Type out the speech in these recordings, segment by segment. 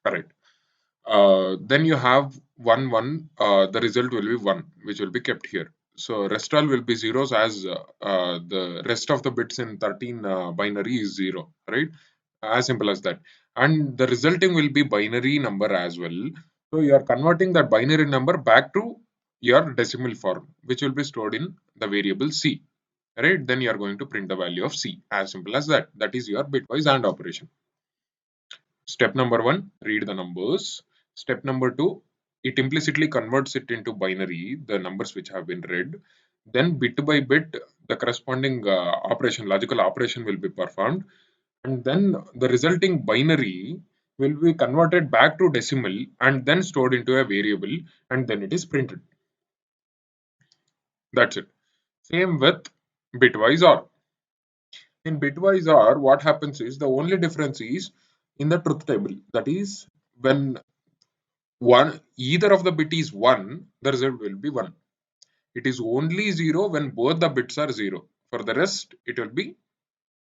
Correct. Then you have 1 1, the result will be 1, which will be kept here. So rest all will be zeros, as the rest of the bits in 13 binary is 0, right? As simple as that. And the resulting will be binary number as well. So you are converting that binary number back to your decimal form, which will be stored in the variable C, right? Then you are going to print the value of C. As simple as that. That is your bitwise AND operation. Step number 1, read the numbers. Step number 2, it implicitly converts it into binary, the numbers which have been read. Then bit by bit, the corresponding operation, logical operation will be performed. And then the resulting binary will be converted back to decimal and then stored into a variable, and then it is printed. That's it. Same with bitwise OR. In bitwise OR, what happens is the only difference is in the truth table. That is, when either of the bit is 1, the result will be 1. It is only 0 when both the bits are 0. For the rest, it will be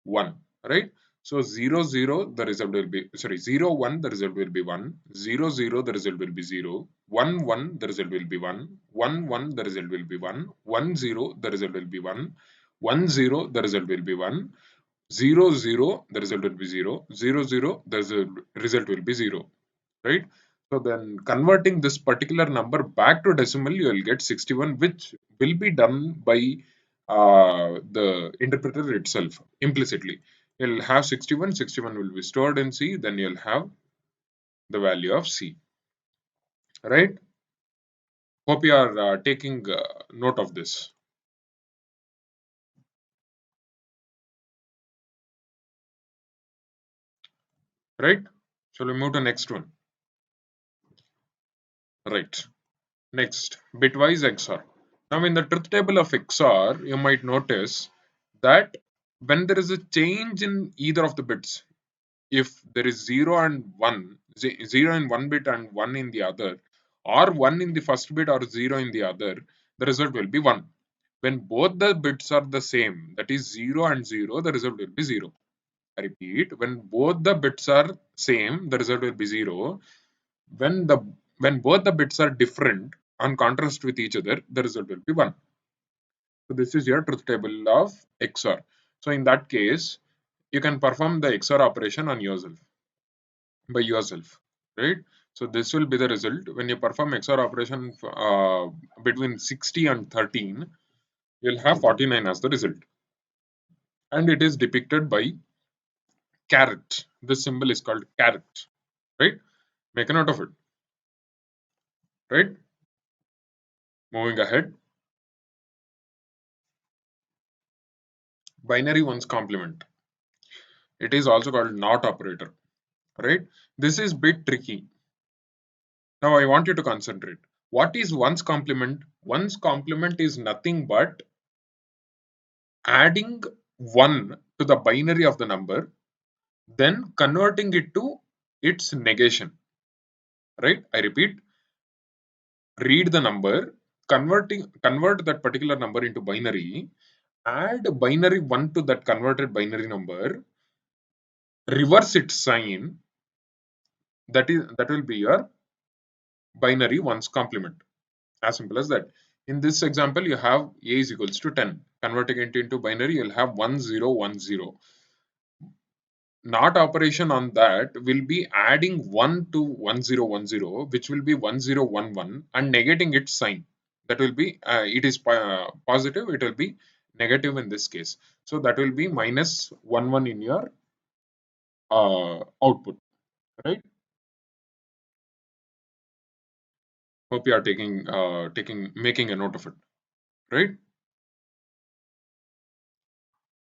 1, right? So 0 0, the result will be, sorry, 0 1, the result will be 1. 0 0, the result will be 0. 1 1, the result will be 1. 1 1, the result will be 1. 1 0, the result will be 1. 1 0, the result will be 1. 0 0, the result will be 0. 0 0, the result will be 0, right? So then converting this particular number back to decimal, you will get 61, which will be done by the interpreter itself implicitly. You'll have 61, 61 will be stored in C, then you'll have the value of C, right? Hope you are taking note of this, right? Shall we move to next one? Right. Next, bitwise XOR. Now, in the truth table of XOR, you might notice that when there is a change in either of the bits, if there is 0 and 1, 0 in one bit and 1 in the other, or 1 in the first bit or 0 in the other, the result will be 1. When both the bits are the same, that is 0 and 0, the result will be 0. I repeat, when both the bits are same, the result will be 0. When the when both the bits are different on contrast with each other, the result will be 1. So this is your truth table of XOR. So in that case, you can perform the XOR operation on yourself, by yourself, right? So this will be the result. When you perform XOR operation between 60 and 13, you'll have 49 as the result. And it is depicted by caret. This symbol is called caret, right? Make a note of it, right? Moving ahead. Binary ones complement. It is also called NOT operator, right? This is bit tricky. Now I want you to concentrate. What is ones complement? Ones complement is nothing but adding 1 to the binary of the number, then converting it to its negation, right? I repeat, read the number, convert that particular number into binary, add binary 1 to that converted binary number, reverse its sign, that will be your binary ones complement. As simple as that. In this example, you have a is equals to 10. Converting it into binary, you'll have 1010. Not operation on that will be adding 1 to 1010, which will be 1011, and negating its sign. That will be, it is positive, it will be negative in this case. So that will be minus 11 in your output, right? Hope you are making a note of it, right?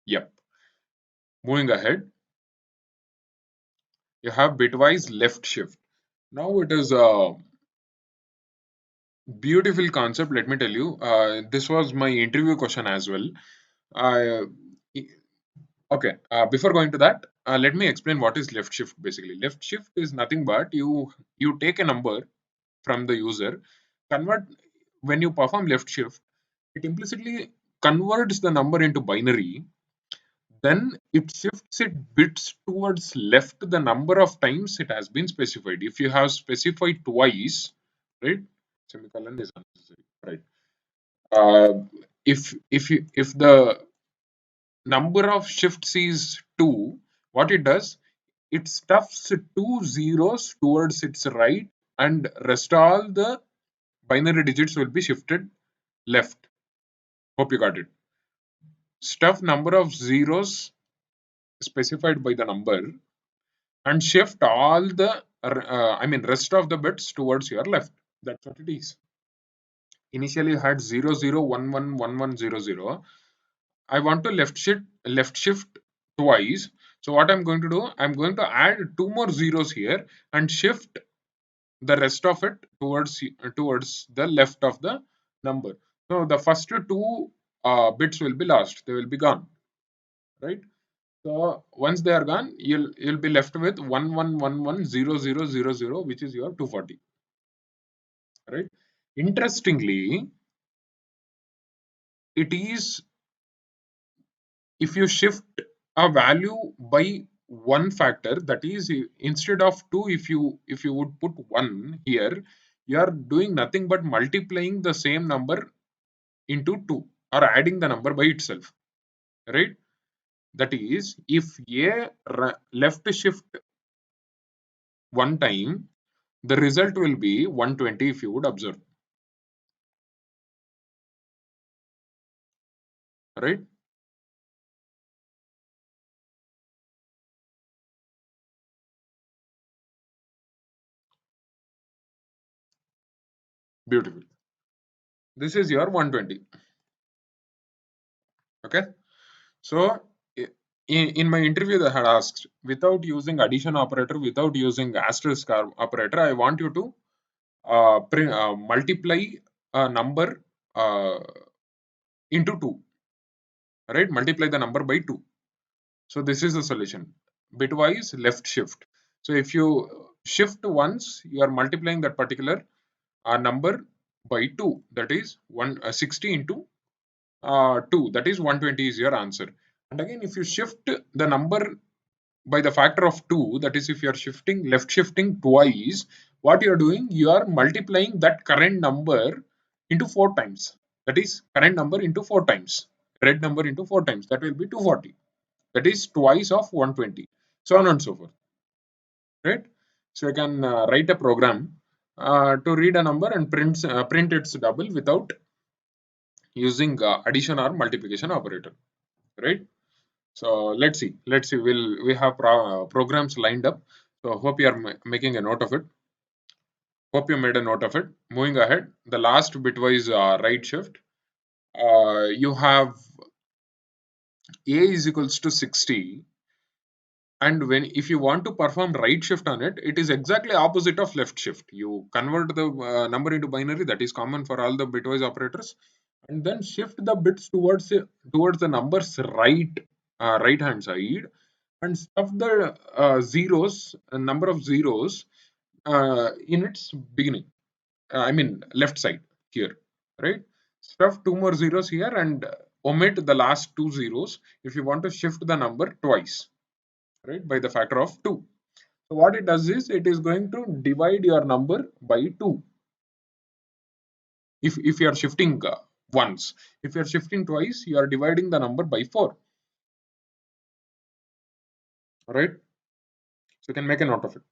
Yep. Moving ahead, you have bitwise left shift. Now it is a beautiful concept. Let me tell you, this was my interview question as well. Uh, okay, before going to that, let me explain what is left shift. Basically, left shift is nothing but you take a number from the user, convert when you perform left shift, it implicitly converts the number into binary. then it shifts its bits towards left the number of times it has been specified. If you have specified twice, right? Semicolon is unnecessary, right? If the number of shifts is 2, what it does, it stuffs 2 zeros towards its right, and rest all the binary digits will be shifted left. Hope you got it. Stuff number of zeros specified by the number and shift all the rest of the bits towards your left. That's what it is. Initially you had 00111100. I want to left shift twice. So what I'm going to do, I'm going to add 2 more zeros here and shift the rest of it towards the left of the number. So the first two bits will be lost, they will be gone, right? So once they are gone, you'll be left with 11110000, which is your 240, right? Interestingly, it is, if you shift a value by one factor, that is, instead of 2, if you would put 1 here, you are doing nothing but multiplying the same number into 2, or adding the number by itself, right? That is, if a left shift one time, the result will be 120, if you would observe, right? Beautiful. This is your 120. Okay. So in my interview, they had asked, without using addition operator, without using asterisk operator, I want you to multiply a number uh, into 2, right? Multiply the number by 2. So this is the solution. Bitwise left shift. So if you shift once, you are multiplying that particular number by 2. That is 60 into 2. That is 120 is your answer. And again, if you shift the number by the factor of 2, that is, if you are left shifting twice, what you are doing, you are multiplying that current number into 4 times. That is, current number into 4 times. Red number into 4 times. That will be 240. That is twice of 120. So on and so forth. Right? So you can write a program to read a number and print its double without using addition or multiplication operator. Right? So let's see, we have programs lined up. So hope you are making a note of it. Hope you made a note of it. Moving ahead, the last bitwise right shift, you have a is equals to 60, and when if you want to perform right shift on it, it is exactly opposite of left shift. You convert the number into binary, that is common for all the bitwise operators, and then shift the bits towards the numbers right hand side, and stuff the zeros, number of zeros in its beginning. Left side here, right? Stuff 2 more zeros here and omit the last 2 zeros if you want to shift the number twice, right? By the factor of 2. So what it does is, it is going to divide your number by 2. If you are shifting once, if you are shifting twice, you are dividing the number by 4, right? So you can make a note of it.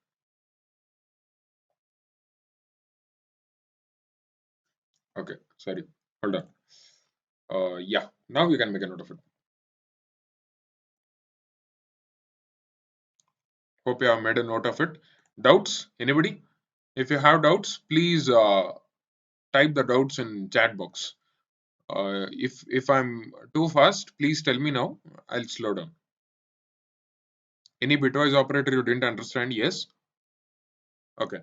Okay, sorry, hold on. Yeah, now you can make a note of it. Hope you have made a note of it. Doubts? Anybody? If you have doubts, please type the doubts in chat box. If I'm too fast, please tell me now. I'll slow down. Any bitwise operator you didn't understand? Yes. Okay.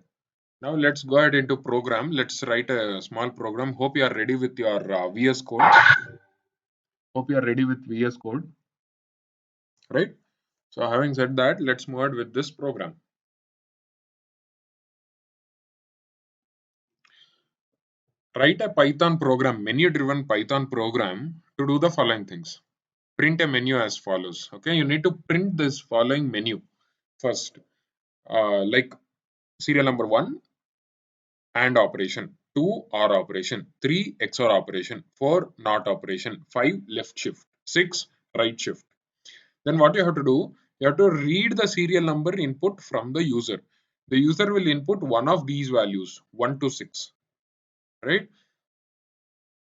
Now let's go ahead into program. Let's write a small program. Hope you are ready with your VS Code. Hope you are ready with VS Code, right? So having said that, let's move ahead with this program. Write a Python program, menu-driven Python program to do the following things. print a menu as follows. Okay, you need to print this following menu first, like serial number 1 AND operation, 2 OR operation, 3 XOR operation, 4 NOT operation, 5 left shift, 6 right shift. Then what you have to do, you have to read the serial number input from the user. The user will input one of these values, 1 to 6, right?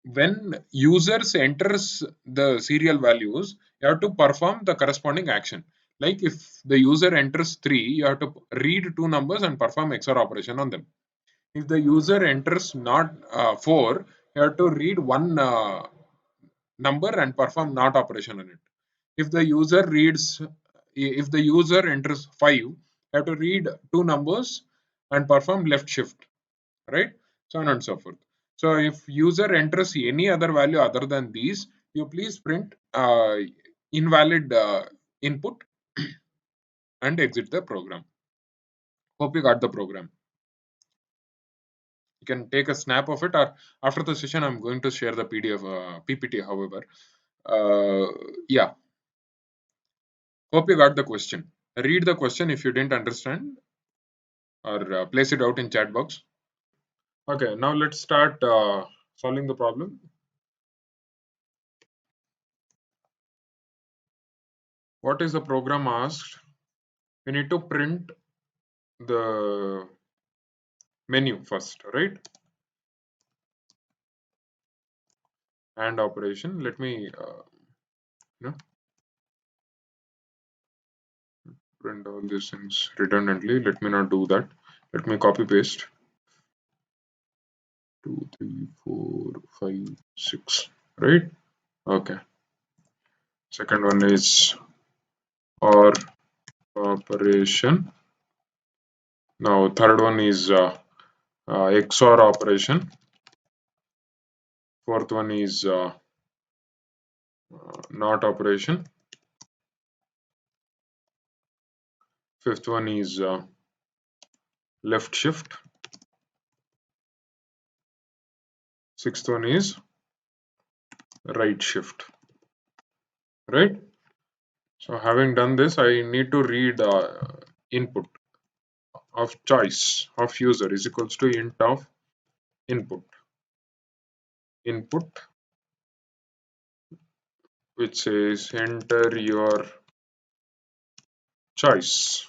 When users enters the serial values, you have to perform the corresponding action. Like if the user enters 3, you have to read two numbers and perform XOR operation on them. If the user enters not 4, you have to read one number and perform not operation on it. If the user reads, if the user enters 5, you have to read two numbers and perform left shift, right? So on and so forth. So if user enters any other value other than these, you please print invalid input and exit the program. Hope you got the program. You can take a snap of it, or after the session I'm going to share the PDF PPT. However, yeah, hope you got the question. Read the question if you didn't understand, or place it out in chat box. Okay, now let's start solving the problem. What is the program asked? We need to print the menu first, right? And operation. Let me you know, print all these things redundantly. Let me not do that. Let me copy paste. 2, 3, 4, 5, 6. Right? Okay. Second one is OR operation. Now third one is XOR operation. Fourth one is NOT operation. Fifth one is left shift. Sixth one is right shift. Right? So having done this, I need to read input of choice of user is equals to int of input. Input which says enter your choice.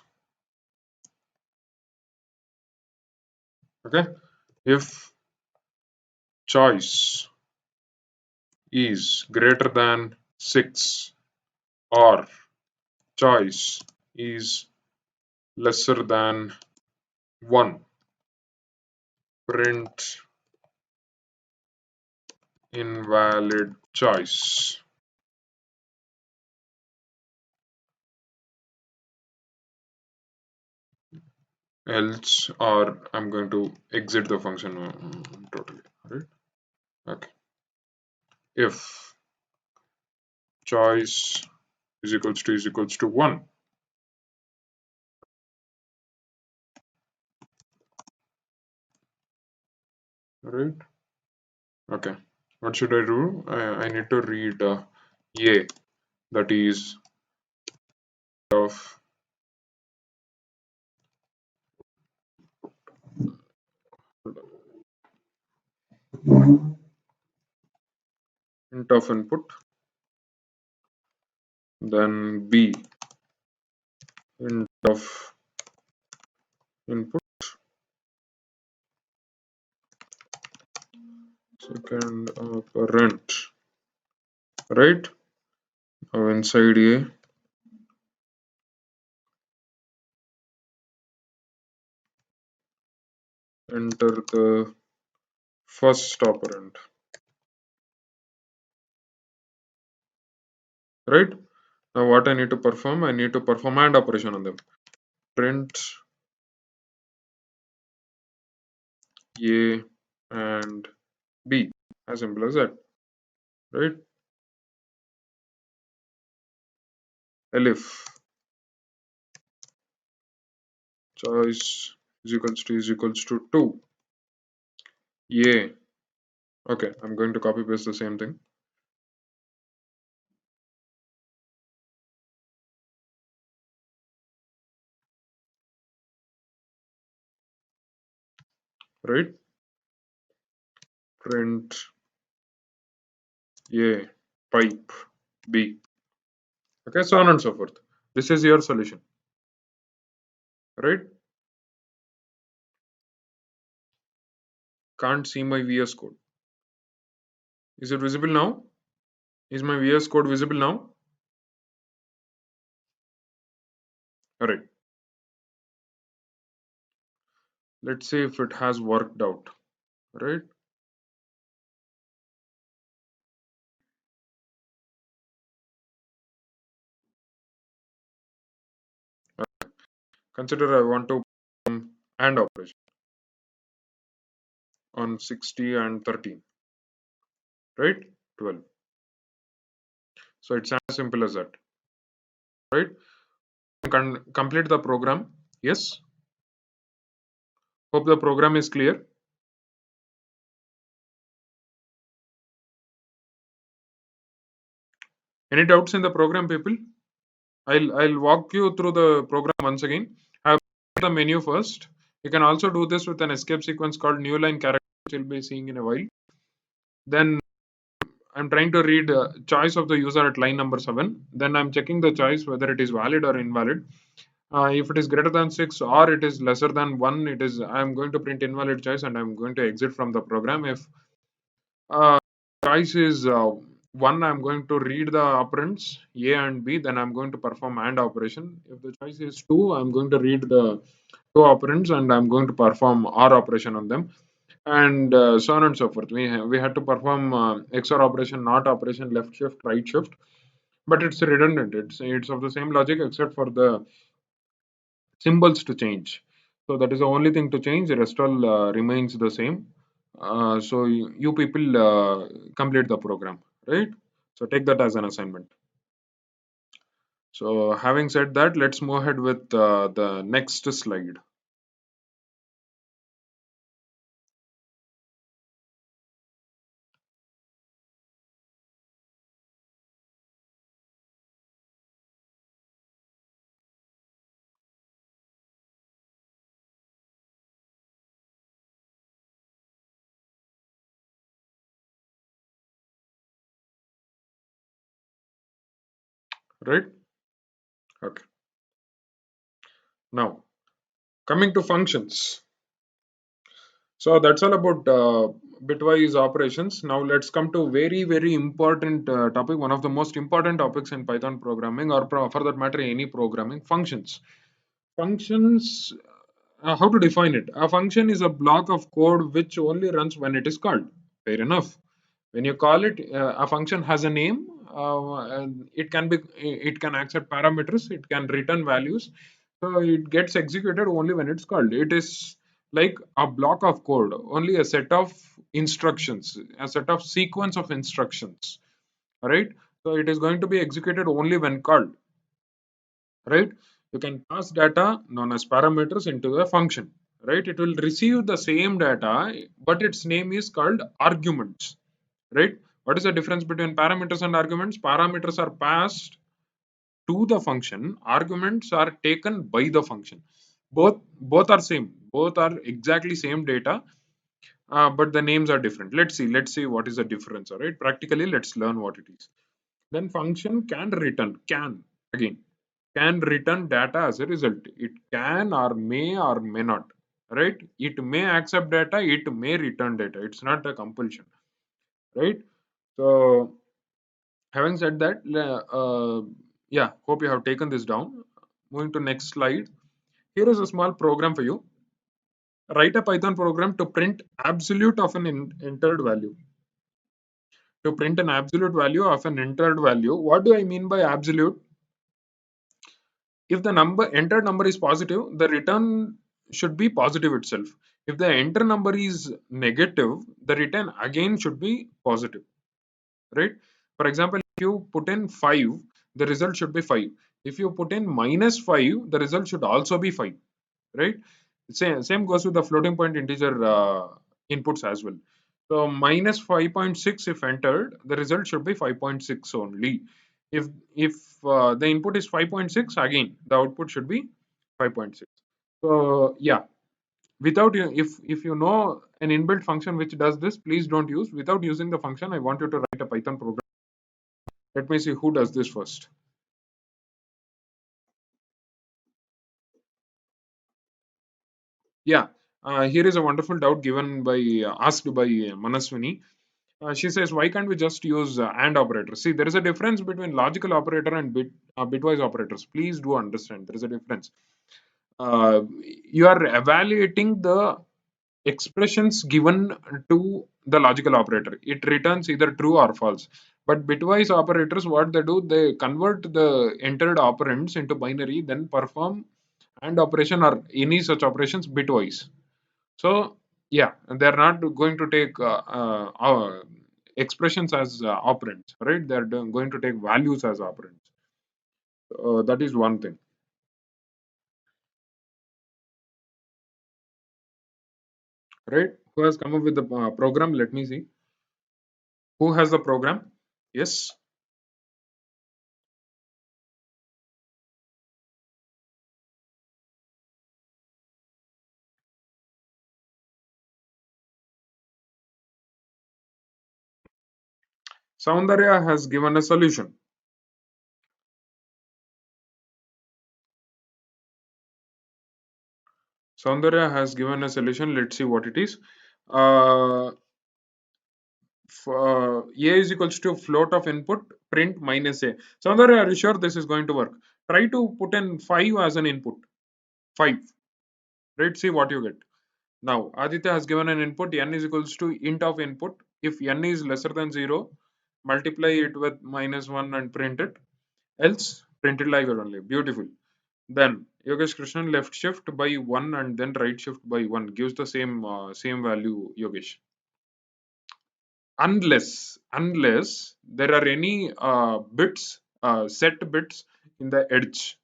Okay. If choice is greater than 6 or choice is lesser than 1, print invalid choice. Else, or I'm going to exit the function totally, right? Okay. If choice is equals to 1, right? Okay. What should I do? I need to read a, that is of int of input, then b int of input, second operand, right? Now inside a, enter the first operand, right? Now what I need to perform? I need to perform AND operation on them. Print a and b, as simple as that, right? Elif choice is equals to 2, a. Okay, I'm going to copy paste the same thing. right? Print A pipe B. Okay, so on and so forth. This is your solution, right? Can't see my VS code. Is it visible now? Is my VS code visible now? All right. Let's see if it has worked out, right? Consider I want to AND operation on 60 and 13, right? 12. So it's as simple as that, right? Can complete the program. Yes. Hope the program is clear. Any doubts in the program, people? I'll walk you through the program once again. I have the menu first. You can also do this with an escape sequence called new line character, which you'll be seeing in a while. Then I'm trying to read choice of the user at line number 7. Then I'm checking the choice whether it is valid or invalid. If it is greater than 6 or it is lesser than 1, it is I'm going to print invalid choice and I'm going to exit from the program. If uh, choice is 1, I'm going to read the operands A and B, then I'm going to perform AND operation. If the choice is 2, I'm going to read the two operands and I'm going to perform OR operation on them, and so on and so forth. We had to perform XOR operation, NOT operation, left shift, right shift, but it's redundant. It's of the same logic except for the symbols to change. So that is the only thing to change. The rest all remains the same. So you people complete the program, right? So take that as an assignment. So having said that, let's move ahead with the next slide. Right? Okay. Now coming to functions. So that's all about bitwise operations. Now let's come to very important topic, one of the most important topics in Python programming, or for that matter any programming: functions. Functions, how to define it? A function is a block of code which only runs when it is called. Fair enough. When you call it, a function has a name. And it can accept parameters. It can return values. So it gets executed only when it's called. It is like a block of code, only a set of instructions, a set of sequence of instructions. Right. So it is going to be executed only when called, right? You can pass data known as parameters into a function, right? It will receive the same data, but its name is called arguments, right? What is the difference between parameters and arguments? Parameters are passed to the function, arguments are taken by the function. Both are same, both are exactly same data, but the names are different. Let's see what is the difference. All right, practically let's learn what it is. Then function can return, can return data as a result. It can or may not, right? It may accept data, it may return data. It's not a compulsion, right? So having said that, yeah, hope you have taken this down. Moving to next slide. Here is a small program for you. Write a Python program to print absolute of an entered value. To print an absolute value of an entered value. What do I mean by absolute? If the entered number is positive, the return should be positive itself. If the enter number is negative, the return again should be positive, right? For example, if you put in 5, the result should be 5. If you put in -5, the result should also be 5, right? Same goes with the floating point integer inputs as well. So minus 5.6 if entered, the result should be 5.6 only. If the input is 5.6, again the output should be 5.6. So yeah, Without if you know an inbuilt function which does this, please don't use. Without using the function, I want you to write a Python program. Let me see who does this first. Yeah, here is a wonderful doubt given by asked by Manaswini. She says, why can't we just use AND operator? See, there is a difference between logical operator and bitwise operators. Please do understand there is a difference. You are evaluating the expressions given to the logical operator. It returns either true or false. But bitwise operators, what they do, they convert the entered operands into binary, then perform AND operation or any such operations bitwise. So yeah, they're not going to take expressions as operands, right? They're going to take values as operands. That is one thing, right? Who has come up with the program? Let me see. Who has the program? Yes, Soundarya has given a solution. Soundarya has given a solution. Let's see what it is. A is equals to float of input print minus a. Soundarya, are you sure this is going to work? Try to put in 5 as an input. 5. Let's see what you get. Now, Aditya has given an input n is equals to int of input. If n is lesser than 0, multiply it with minus 1 and print it. Else, print it like that only. Beautiful. Then, Yogesh Krishnan left shift by 1 and then right shift by 1 gives the same value, Yogesh. Unless there are any bits, set bits in the edge,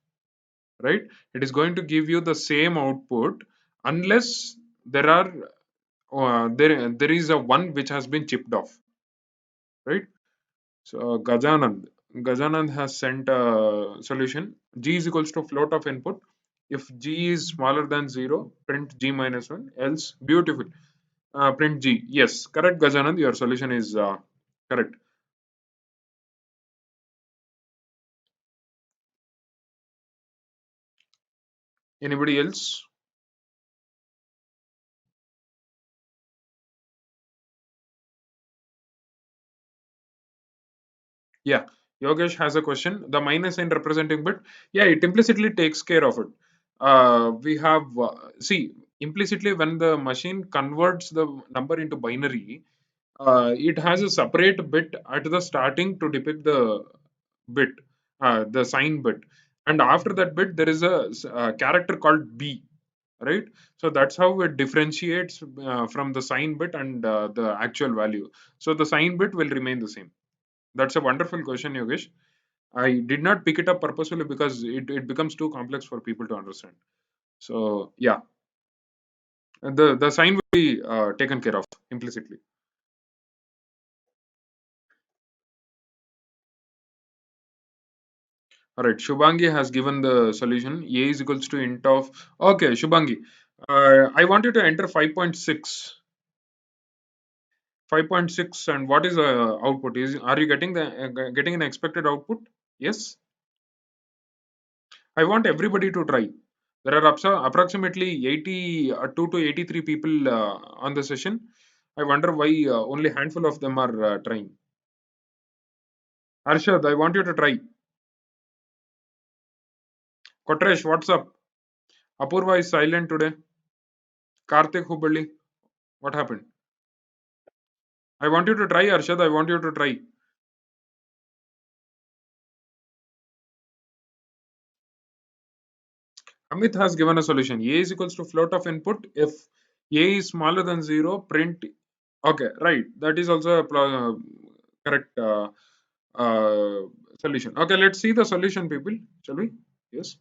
right? It is going to give you the same output unless there are there is a one which has been chipped off, right? So Gajanand has sent a solution. G is equals to float of input. If G is smaller than 0, print G minus 1. Else, beautiful. Print G. Yes, correct, Gajanand. Your solution is correct. Anybody else? Yeah, Yogesh has a question. The minus sign representing bit. Yeah, it implicitly takes care of it. We have see implicitly when the machine converts the number into binary, it has a separate bit at the starting to depict the bit, the sign bit, and after that bit there is a character called B, right? So that's how it differentiates from the sign bit and the actual value. So the sign bit will remain the same. That's a wonderful question, Yogesh. I did not pick it up purposefully because it becomes too complex for people to understand. So yeah, the sign will be taken care of implicitly. All right, Shubhangi has given the solution. A is equals to int of. Okay, Shubhangi, I want you to enter 5.6. 5.6, and what is the output? Is are you getting the getting an expected output? Yes. I want everybody to try. There are approximately 82 to 83 people on the session. I wonder why only handful of them are trying. Arshad, I want you to try. Kotresh, what's up? Apurva is silent today. Karthik Hubballi, what happened? I want you to try, Arshad. I want you to try. Amit has given a solution. A is equals to float of input. If A is smaller than 0, print. Okay, right. That is also a correct uh, solution. Okay, let's see the solution, people. Shall we? Yes.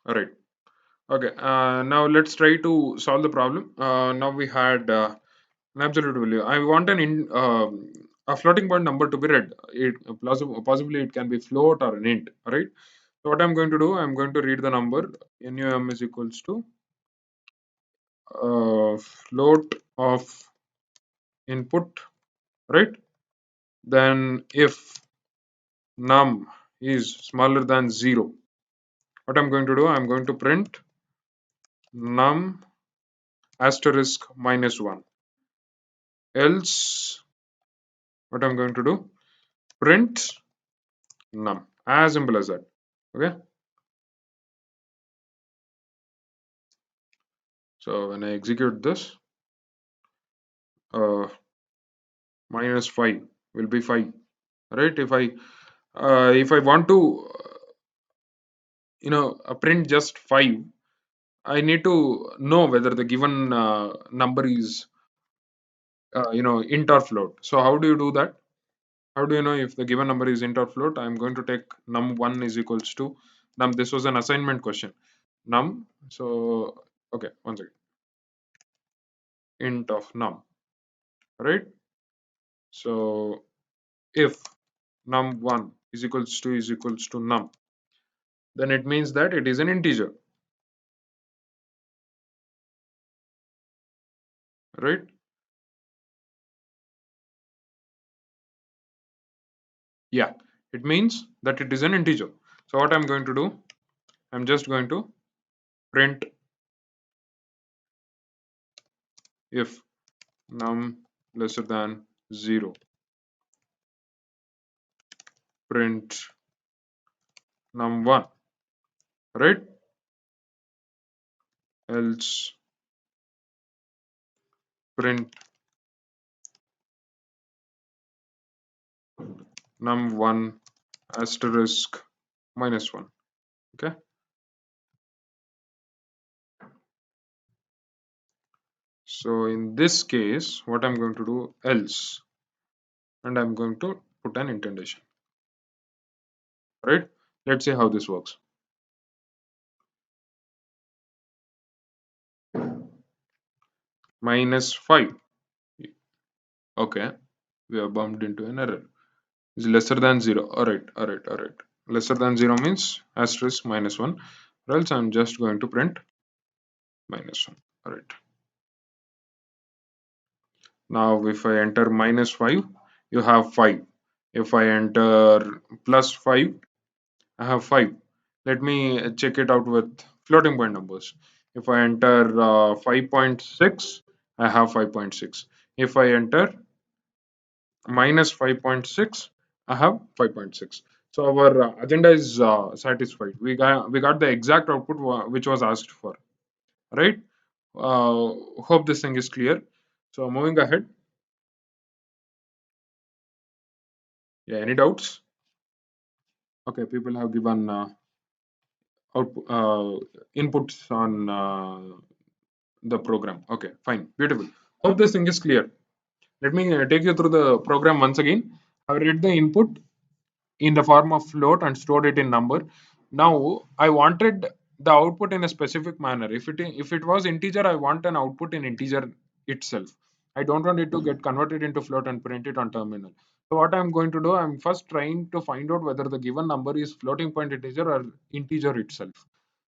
All right. Okay. Now let's try to solve the problem. Now we had an absolute value. I want an a floating point number to be read. It possibly it can be float or an int, right? So what I'm going to do, I'm going to read the number. Num is equals to float of input, right? Then if num is smaller than 0, what I'm going to do, I'm going to print num asterisk -1. Else, what I'm going to do, print num. As simple as that. Okay. So when I execute this, uh, -5 will be 5, right? If I want to print just 5, I need to know whether the given number is int or float. So how do you do that? How do you know if the given number is int or float? I'm going to take num1 is equals to num. This was an assignment question. Num. So okay, one second. Int of num, right? So if num1 is equals to num, then it means that it is an integer, right? Yeah, it means that it is an integer. So what I'm going to do, I'm just going to print if num lesser than 0, print num1, right? Else print num1 asterisk -1. Okay. So in this case, what I'm going to do, else, and I'm going to put an indentation, right? Let's see how this works. -5. Okay, we are bumped into an error. Is lesser than 0. All right. Lesser than 0 means asterisk -1, or else I'm just going to print -1. All right. Now if I enter -5, you have 5. If I enter +5, I have 5. Let me check it out with floating point numbers. If I enter 5.6, I have 5.6. If I enter -5.6, I have 5.6. So our agenda is satisfied. We got the exact output which was asked for, right? Hope this thing is clear. So moving ahead. Yeah, any doubts? Okay, people have given inputs on the program. Okay, fine, beautiful. Hope this thing is clear. Let me take you through the program once again. I read the input in the form of float and stored it in number. Now I wanted the output in a specific manner. If it was integer, I want an output in integer itself. I don't want it to get converted into float and print it on terminal. So what I'm going to do, I'm first trying to find out whether the given number is floating point integer or integer itself.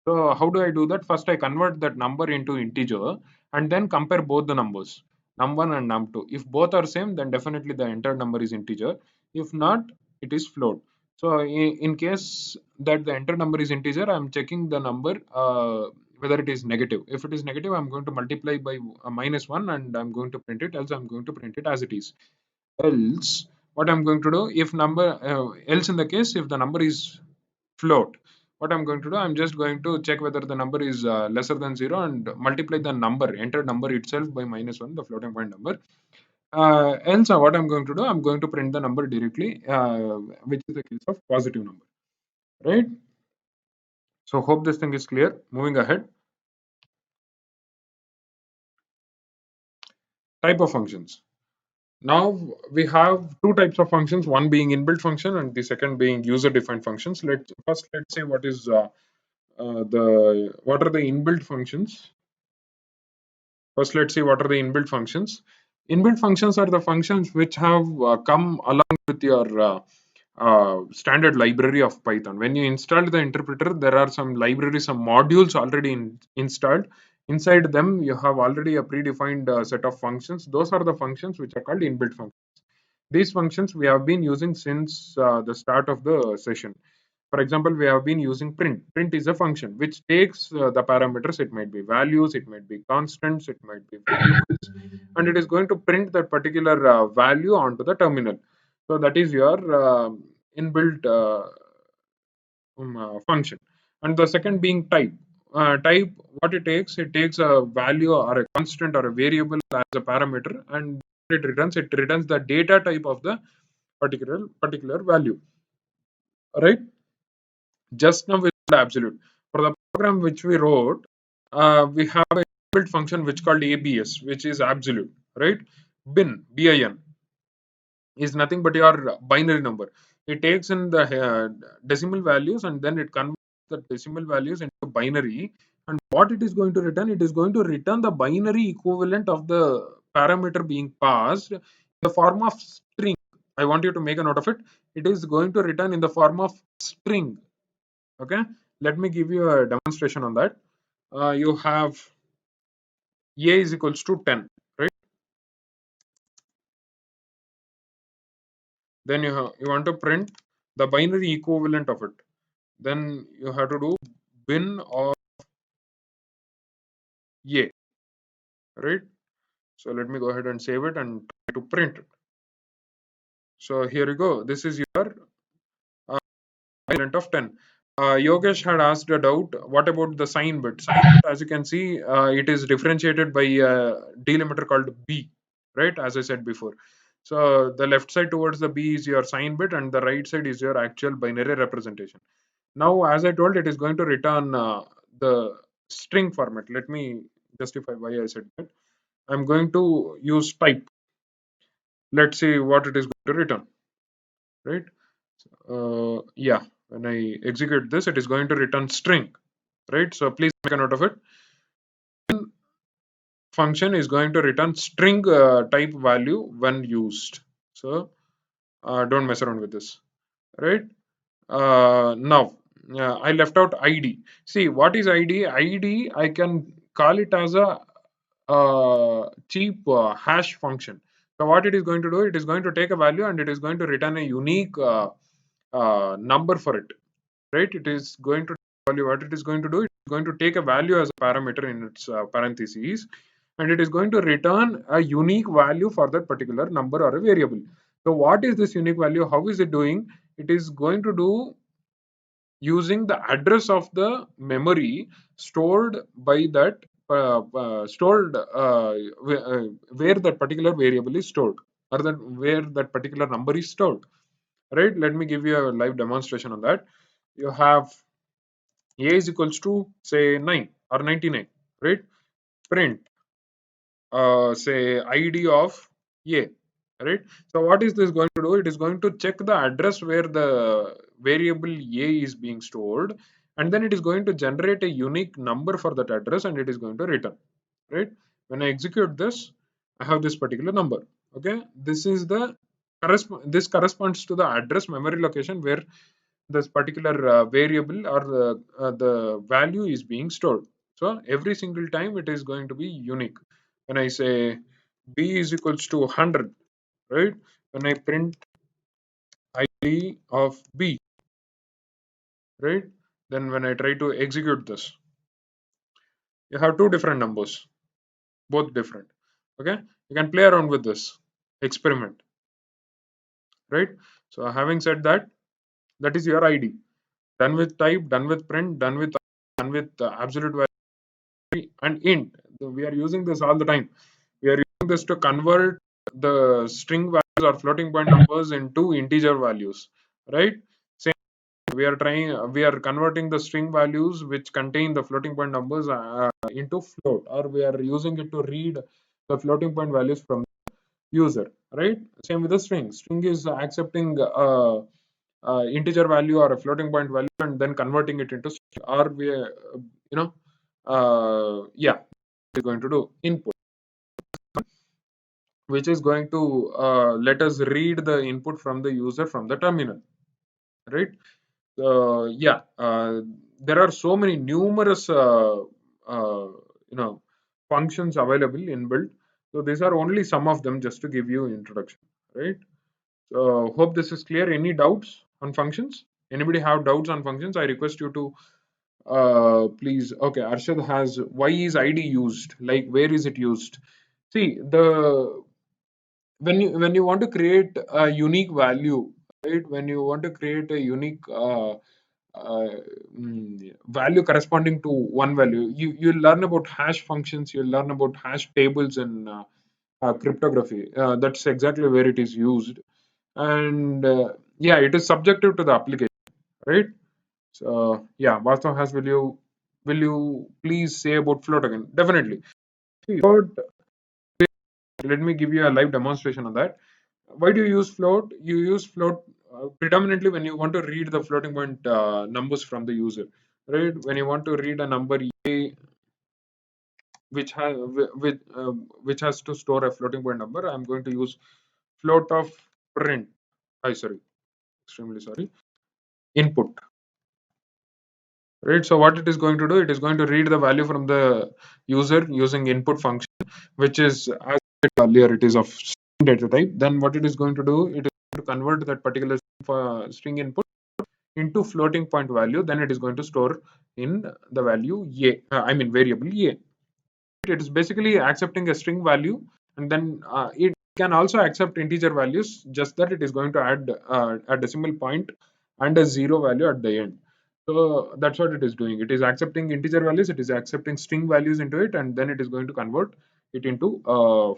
So how do I do that? First, I convert that number into integer and then compare both the numbers, num1 and num2. If both are same, then definitely the entered number is integer. If not, it is float. So in case that the entered number is integer, I'm checking the number whether it is negative. If it is negative, I'm going to multiply by -1 and I'm going to print it. Else, I'm going to print it as it is. Else, what I'm going to do, if number else in the case if the number is float, what I'm going to do, I'm just going to check whether the number is lesser than 0 and multiply the number, entered number itself by -1, the floating point number. Else, what I'm going to do, I'm going to print the number directly, which is the case of positive number, right? So hope this thing is clear. Moving ahead. Type of functions. Now we have two types of functions, one being inbuilt function and the second being user defined functions. Let's say what are the inbuilt functions. First, let's see what are the inbuilt functions. Inbuilt functions are the functions which have come along with your standard library of Python. When you install the interpreter, there are some libraries, some modules already installed. Inside them, you have already a predefined set of functions. Those are the functions which are called inbuilt functions. These functions we have been using since the start of the session. For example, we have been using print. Print is a function which takes the parameters. It might be values, it might be constants, it might be variables, and it is going to print that particular value onto the terminal. So that is your inbuilt function. And the second being type. Type, what it takes a value or a constant or a variable as a parameter, and it returns the data type of the particular value. Right? Just now we said absolute. For the program which we wrote, we have a built function which called ABS, which is absolute, right? bin is nothing but your binary number. It takes in the decimal values and then it converts the decimal values into binary. And what it is going to return? It is going to return the binary equivalent of the parameter being passed in the form of string. I want you to make a note of it. It is going to return in the form of string. Okay, let me give you a demonstration on that. You have a is equals to 10, right? Then you want to print the binary equivalent of it. Then you have to do bin of a, right? So let me go ahead and save it and try to print it. So here you go. This is your equivalent of 10. Yogesh had asked a doubt. What about the sign bit? Sign bit, as you can see, it is differentiated by a delimiter called b, right? As I said before. So the left side towards the b is your sign bit, and the right side is your actual binary representation. Now, as I told, it is going to return the string format. Let me justify why I said that. I'm going to use type. Let's see what it is going to return, right? Yeah, when I execute this, it is going to return string, right? So please make a note of it. Function is going to return string type value when used. So don't mess around with this, right? Now I left out ID. See, what is ID? ID, I can call it as a cheap hash function. So what it is going to do, it is going to take a value and it is going to return a unique number for it, right? It is going to value. What it is going to do, it is going to take a value as a parameter in its parentheses, and it is going to return a unique value for that particular number or a variable. So what is this unique value? How is it doing? It is going to do using the address of the memory stored by that where that particular variable is stored, or that where that particular number is stored, right? Let me give you a live demonstration on that. You have a is equals to say 9 or 99, right? Print say id of a, right? So what is this going to do? It is going to check the address where the variable a is being stored, and then it is going to generate a unique number for that address, and it is going to return, right? When I execute this, I have this particular number. Okay, this is the this corresponds to the address memory location where this particular variable or the value is being stored. So every single time it is going to be unique. When I say b is equals to 100, right? When I print id of b, right? Then when I try to execute this, you have two different numbers, both different. Okay, you can play around with this experiment, right? So having said that, that is your id. Done with type, done with print, done with absolute value and int. We are using this all the time. We are using this to convert the string values or floating point numbers into integer values, right? Same, we are converting the string values which contain the floating point numbers into float, or we are using it to read the floating point values from user, right? Same with the string. String is accepting integer value or a floating point value and then converting it into string, or we yeah, we're going to do input. which is going to let us read the input from the user from the terminal, right? Yeah, there are so many numerous uh, you know functions available inbuilt. So these are only some of them, just to give you introduction, right? So hope this is clear. Any doubts on functions? Anybody have doubts on functions? I request you to please. Okay, Arshad has, why is id used, like where is it used? See, the when you want to create a unique value, right? When you want to create a unique uh, value corresponding to one value, you learn about hash functions, you learn about hash tables in cryptography. That's exactly where it is used. And yeah, it is subjective to the application, right? So yeah, Vastav has, will you please say about float again? Definitely. Float, let me give you a live demonstration of that. Why do you use float? You use float predominantly when you want to read the floating point numbers from the user, right? When you want to read a number a, which has which has to store a floating point number, I'm going to use float of print. I sorry, extremely sorry. Input, right? So what it is going to do, it is going to read the value from the user using input function, which is, as I said earlier, it is of string data type. Then what it is going to do, it is going to convert that particular string input into floating point value. Then it is going to store in the value a, I mean variable a. It is basically accepting a string value, and then it can also accept integer values, just that it is going to add a decimal point and a zero value at the end. So that's what it is doing. It is accepting integer values, it is accepting string values into it, and then it is going to convert it into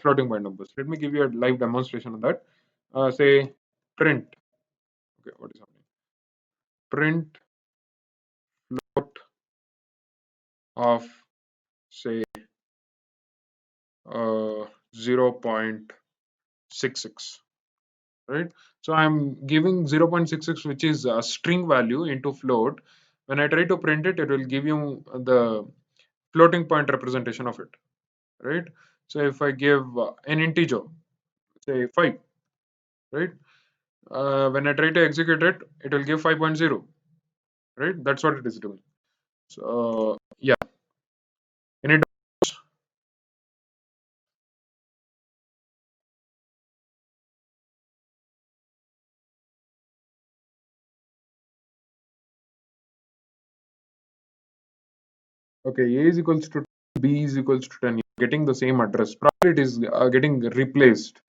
floating point numbers. Let me give you a live demonstration of that. Say print. Okay, what is happening? Print float of, say, 0.66, right? So I'm giving 0.66, which is a string value, into float. When I try to print it, it will give you the floating point representation of it, right? So if I give an integer, say 5, right? When I try to execute it, it will give 5.0, right? That's what it is doing. So yeah, any okay, a is equals to b is equals to 10. You're getting the same address. Probably it is getting replaced,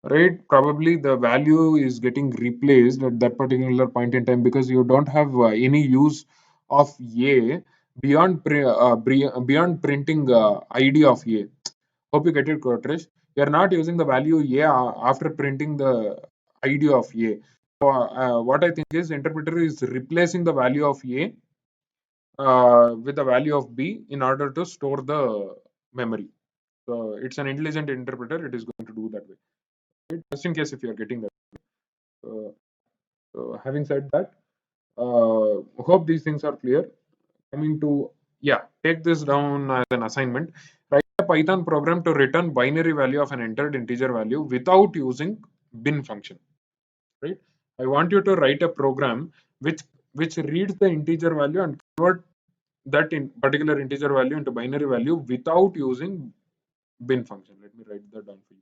right? Probably the value is getting replaced at that particular point in time, because you don't have any use of a beyond beyond printing id of a. Hope you get it, Kotrish. You're not using the value a after printing the id of a. So, what I think is, interpreter is replacing the value of a with the value of b in order to store the memory. So it's an intelligent interpreter. It is going to do that way, right? Just in case if you are getting that. Uh, so having said that, hope these things are clear. Coming to, yeah, take this down as an assignment. Write a Python program to return binary value of an entered integer value without using bin function. Right? I want you to write a program which reads the integer value and convert that in particular integer value into binary value without using bin function. Let me write that down for you.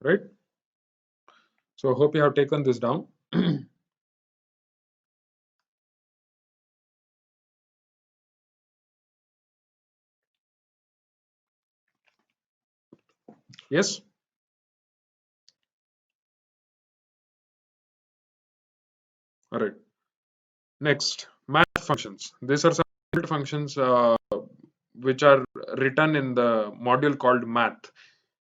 Right? So hope you have taken this down. Yes. All right. Next, math functions. These are some built functions which are written in the module called math.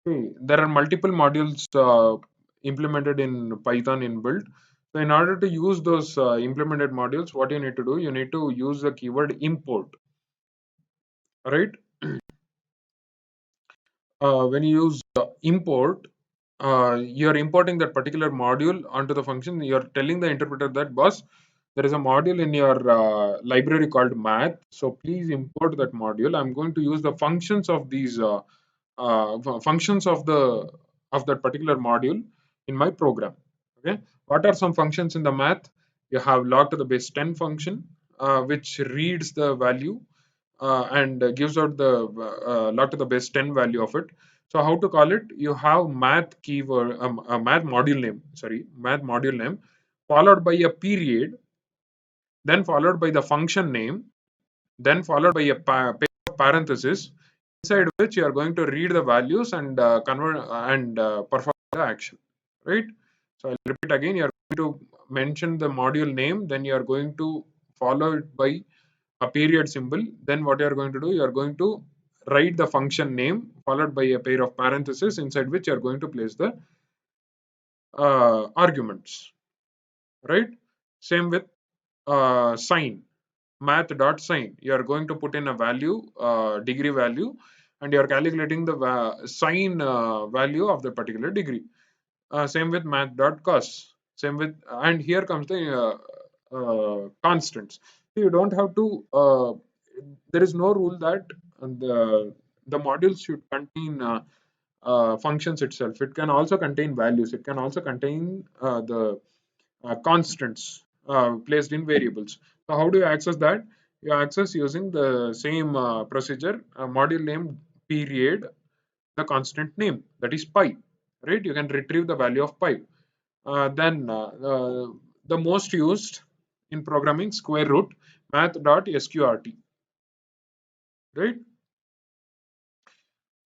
There are multiple modules implemented in Python in build. So in order to use those implemented modules, what you need to do, you need to use the keyword import. Right? When you use import, you're importing that particular module onto the function. You're telling the interpreter that, boss, there is a module in your library called math. So please import that module. I'm going to use the functions of these functions of that particular module in my program. Okay, what are some functions in the math? You have log to the base 10 function, which reads the value and gives out the log to the base 10 value of it. So how to call it? You have math keyword, math module name, sorry, math module name, followed by a period, then followed by the function name, then followed by a pair of parentheses, inside which you are going to read the values and convert and perform the action, right? So I'll repeat again. You are going to mention the module name, then you are going to follow it by a period symbol. Then what you are going to do? You are going to write the function name followed by a pair of parentheses, inside which you are going to place the arguments, right? Same with sign, math dot sign. You are going to put in a value, degree value, and you are calculating the sign value of the particular degree. Same with math dot cos. Same with, and here comes the constants. So you don't have to. There is no rule that the modules should contain functions itself. It can also contain values. It can also contain the constants placed in variables. So how do you access that? You access using the same procedure, module name period, the constant name, that is pi, right? You can retrieve the value of pi. Then the most used in programming, square root, math.sqrt, right?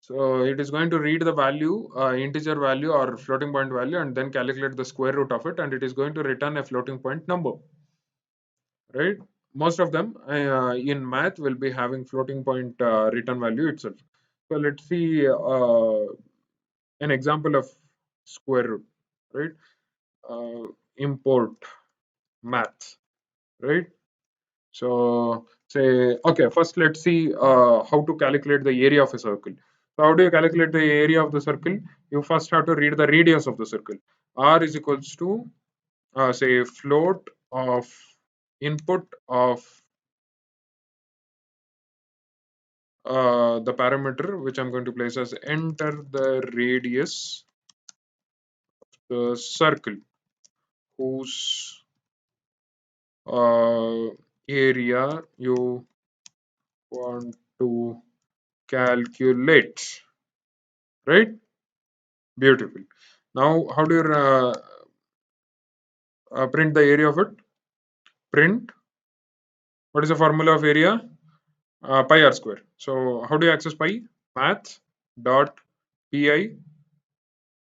So it is going to read the value, integer value or floating point value, and then calculate the square root of it, and it is going to return a floating point number, right? Most of them in math will be having floating point return value itself. So let's see an example of square root, right? Import math, right? So say, okay, first let's see how to calculate the area of a circle. So how do you calculate the area of the circle? You first have to read the radius of the circle. R is equals to say float of input of the parameter which I'm going to place as enter the radius the circle whose area you want to calculate, right? Beautiful. Now how do you print the area of it? Print, what is the formula of area? Pi r square. So how do you access pi? Math dot pi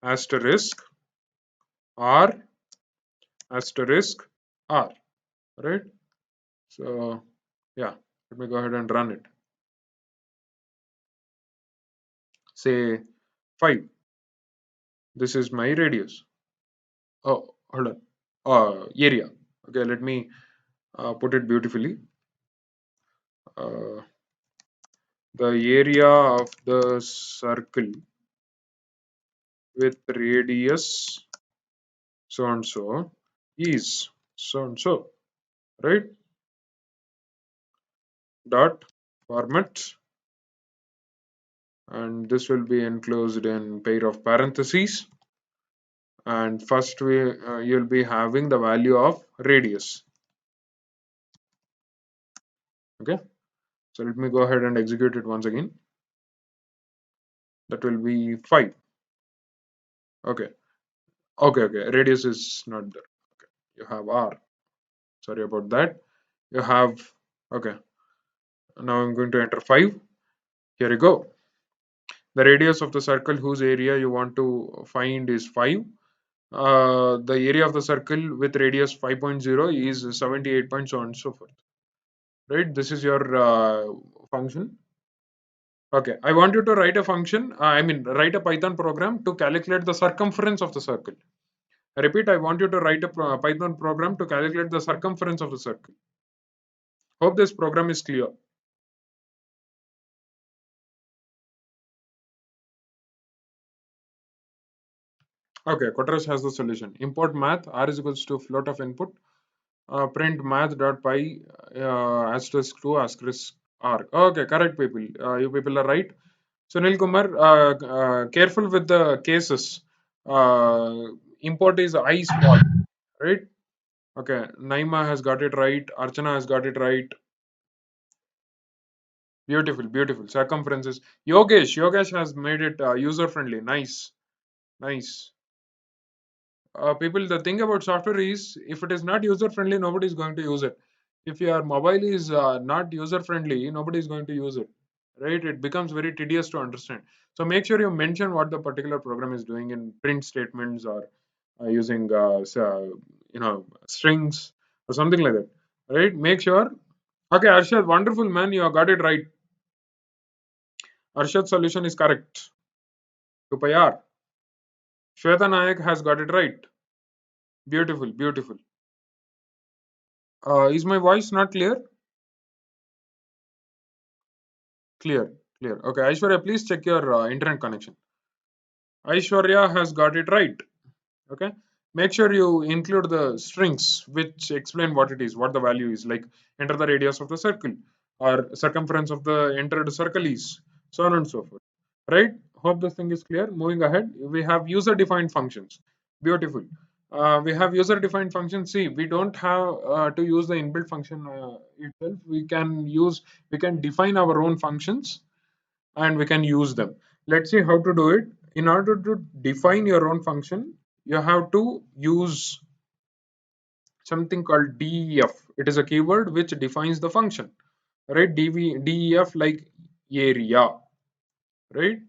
asterisk r asterisk r, right? So yeah, let me go ahead and run it. Say 5. This is my radius. Oh, hold on. Area. Okay, let me put it beautifully. Uh, the area of the circle with radius so and so is so and so, right? Dot format, and this will be enclosed in pair of parentheses. And first you'll be having the value of radius. Okay, so let me go ahead and execute it once again. That will be 5. Okay, okay, radius is not there. Okay, you have r, sorry about that. You have, okay, now I'm going to enter 5. Here you go. The radius of the circle whose area you want to find is 5. The area of the circle with radius 5.0 is 78 point so on and so forth, right? This is your function. Okay, I want you to write a function, write a Python program to calculate the circumference of the circle. I repeat, I want you to write a Python program to calculate the circumference of the circle. Hope this program is clear. Okay, Kotaras has the solution. Import math, r is equals to float of input, Print math.py asterisk 2 asterisk r. Okay, correct people. You people are right. Sunil Kumar, careful with the cases. Uh, import is I small, right? Okay, Naima has got it right. Archana has got it right. Beautiful, beautiful. Circumferences. Yogesh has made it user friendly. Nice, nice. People, the thing about software is if it is not user friendly, nobody is going to use it. If your mobile is not user friendly, nobody is going to use it, right? It becomes very tedious to understand. So make sure you mention what the particular program is doing in print statements or using strings or something like that, right? Make sure. Okay, Arshad, wonderful man, you have got it right. Arshad's solution is correct. 2 Shweta Nayak has got it right. Beautiful, beautiful. Is my voice not clear? Clear, clear. Okay, Aishwarya, please check your internet connection. Aishwarya has got it right. Okay, make sure you include the strings which explain what it is, what the value is, like enter the radius of the circle or circumference of the entered circle is, so on and so forth. Right? Hope this thing is clear. Moving ahead, we have user defined functions. Beautiful. We have user defined functions. See, we don't have to use the inbuilt function itself. We can define our own functions and we can use them. Let's see how to do it. In order to define your own function, you have to use something called def. It is a keyword which defines the function, right? Def like area, right?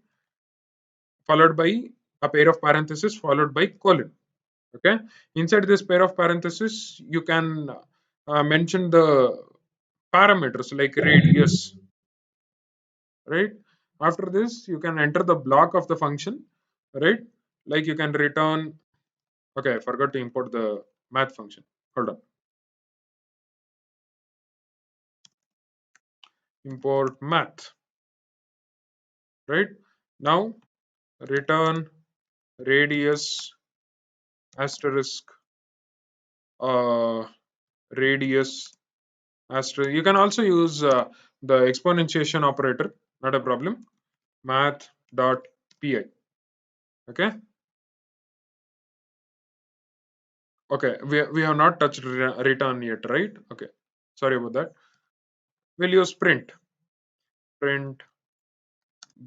Followed by a pair of parentheses followed by colon. Okay. Inside this pair of parentheses, you can mention the parameters like radius, right? After this, you can enter the block of the function, right? Like you can return. Okay, I forgot to import the math function. Hold on. Import math, right? Now return radius asterisk uh, radius asterisk. You can also use the exponentiation operator. Not a problem. Math dot py. Okay. Okay. We have not touched return yet, right? Okay. Sorry about that. We'll use print. Print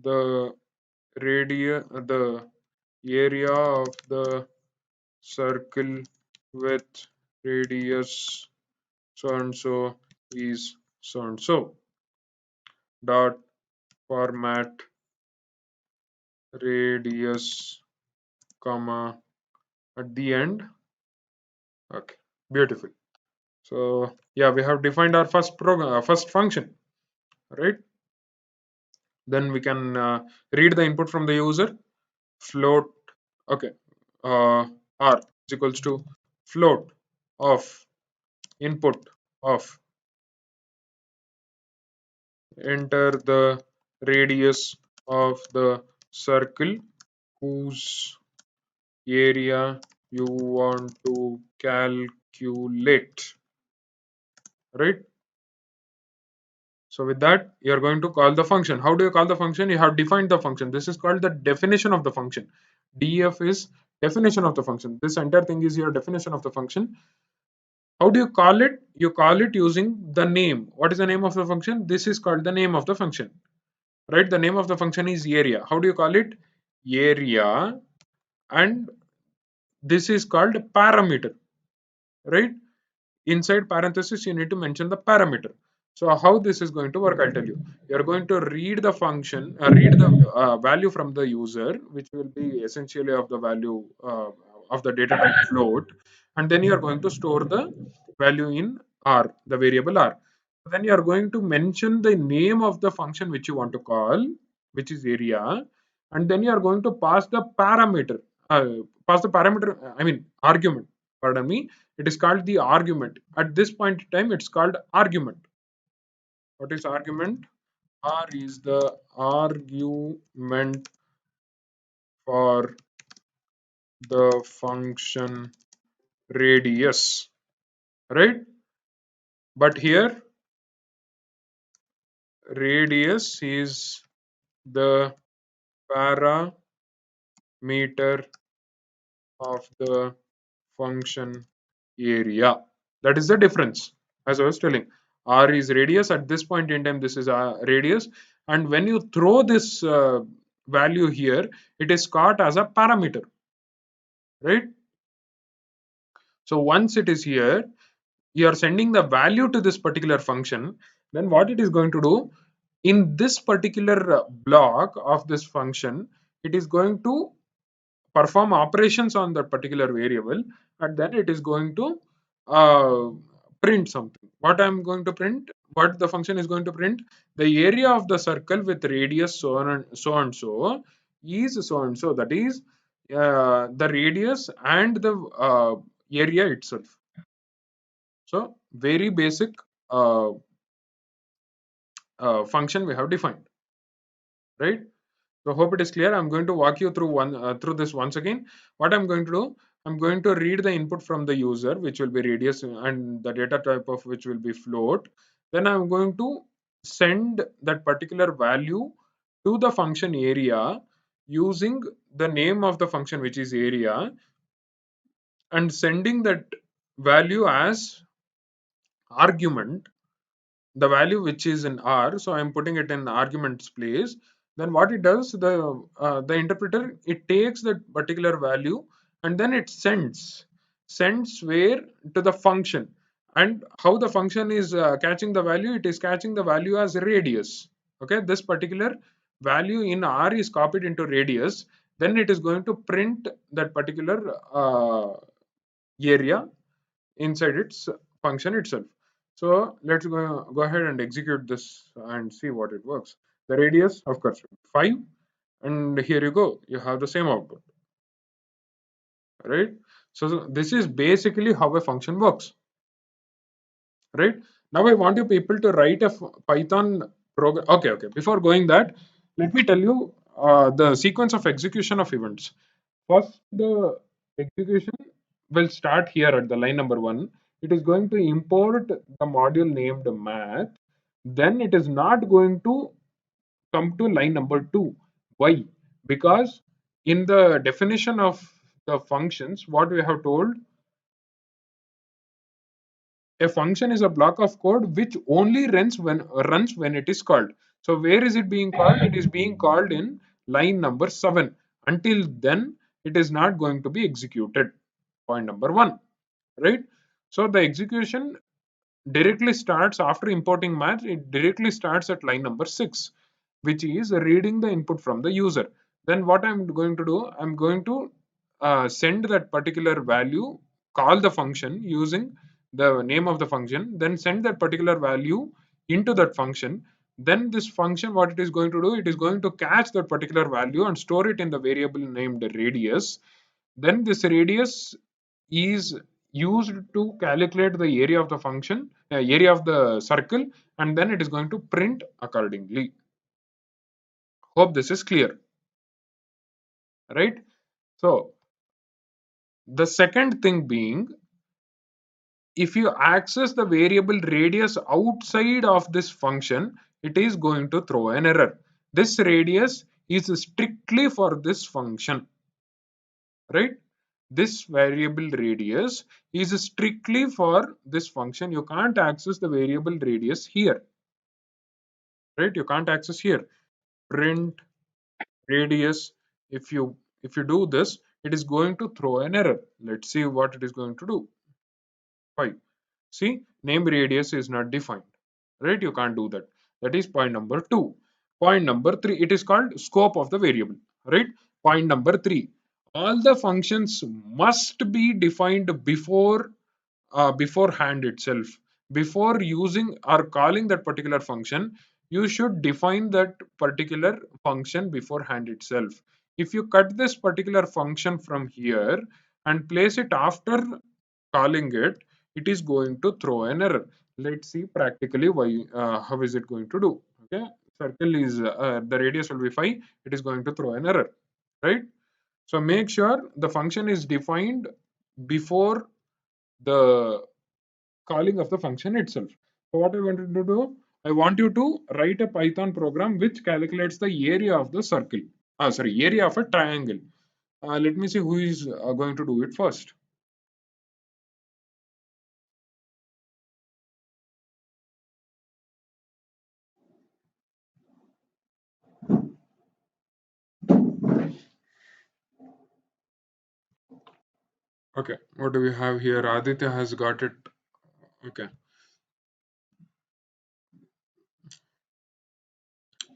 the the area of the circle with radius so and so is so and so dot format radius comma at the end. Okay, beautiful. So yeah, we have defined our first program, first function, right? Then we can read the input from the user. Float. Okay, r is equals to float of input of enter the radius of the circle whose area you want to calculate, right? So with that, you're going to call the function. How do you call the function? You have defined the function. This is called the definition of the function. Def is definition of the function. This entire thing is your definition of the function. How do you call it? You call it using the name. What is the name of the function? This is called the name of the function, right? The name of the function is area. How do you call it? Area, and this is called parameter, right? Inside parenthesis, you need to mention the parameter. So how this is going to work, I'll tell you. You're going to read the function, read the value from the user, which will be essentially of the value of the data type float, and then you're going to store the value in R, the variable R. Then you're going to mention the name of the function which you want to call, which is area, and then you're going to pass the parameter, I mean argument, pardon me, it is called the argument. At this point in time, it's called argument. What is argument? R is the argument for the function radius, right? But here radius is the parameter of the function area. That is the difference. As I was telling, r is radius. At this point in time, this is radius, and when you throw this value here, it is caught as a parameter, right? So once it is here, you are sending the value to this particular function. Then what it is going to do in this particular block of this function, it is going to perform operations on that particular variable, and then it is going to uh, print something. What I'm going to print, what the function is going to print, the area of the circle with radius so on and so and so is so and so. That is the radius and the area itself. So very basic uh, function we have defined, right? So hope it is clear. I'm going to walk you through through this once again. What I'm going to do, I'm going to read the input from the user, which will be radius, and the data type of which will be float. Then I'm going to send that particular value to the function area using the name of the function, which is area, and sending that value as argument, the value which is in R. So I'm putting it in arguments place. Then what it does, the interpreter, it takes that particular value and then it sends where to the function. And how the function is catching the value, it is catching the value as radius. Okay, this particular value in R is copied into radius. Then it is going to print that particular area inside its function itself. So let's go ahead and execute this and see what it works. The radius, of course, 5, and here you go. You have the same output, right? So this is basically how a function works, right? Now I want you people to write a Python program. Okay. Before going that, let me tell you the sequence of execution of events. First, the execution will start here at the line number 1. It is going to import the module named math. Then it is not going to come to line number 2. Why? Because in the definition of the functions, what we have told, a function is a block of code which only runs when it is called. So where is it being called? It is being called in line number 7. Until then, it is not going to be executed. Point number 1, right? So the execution directly starts after importing math. It directly starts at line number 6, which is reading the input from the user. Then what I'm going to do, I'm going to send that particular value, call the function using the name of the function, then send that particular value into that function. Then this function, what it is going to do, it is going to catch that particular value and store it in the variable named radius. Then this radius is used to calculate the area of the function, area of the circle, and then it is going to print accordingly. Hope this is clear, right? So the second thing being, if you access the variable radius outside of this function, it is going to throw an error. This radius is strictly for this function, right? This variable radius is strictly for this function. You can't access the variable radius here, right? You can't access here. Print radius. If you do this, it is going to throw an error. Let's see what it is going to do. 5. See, name radius is not defined, right? You can't do that. That is point number 2. Point number 3, it is called scope of the variable, right? Point number 3, all the functions must be defined beforehand itself. Before using or calling that particular function, you should define that particular function beforehand itself. If you cut this particular function from here and place it after calling it, it is going to throw an error. Let's see practically why, how is it going to do. Okay, circle is the radius will be 5. It is going to throw an error, right? So make sure the function is defined before the calling of the function itself. So what I wanted to do, I want you to write a Python program which calculates the area of the circle. Area of a triangle. Let me see who is going to do it first. Okay, what do we have here? Aditya has got it. Okay,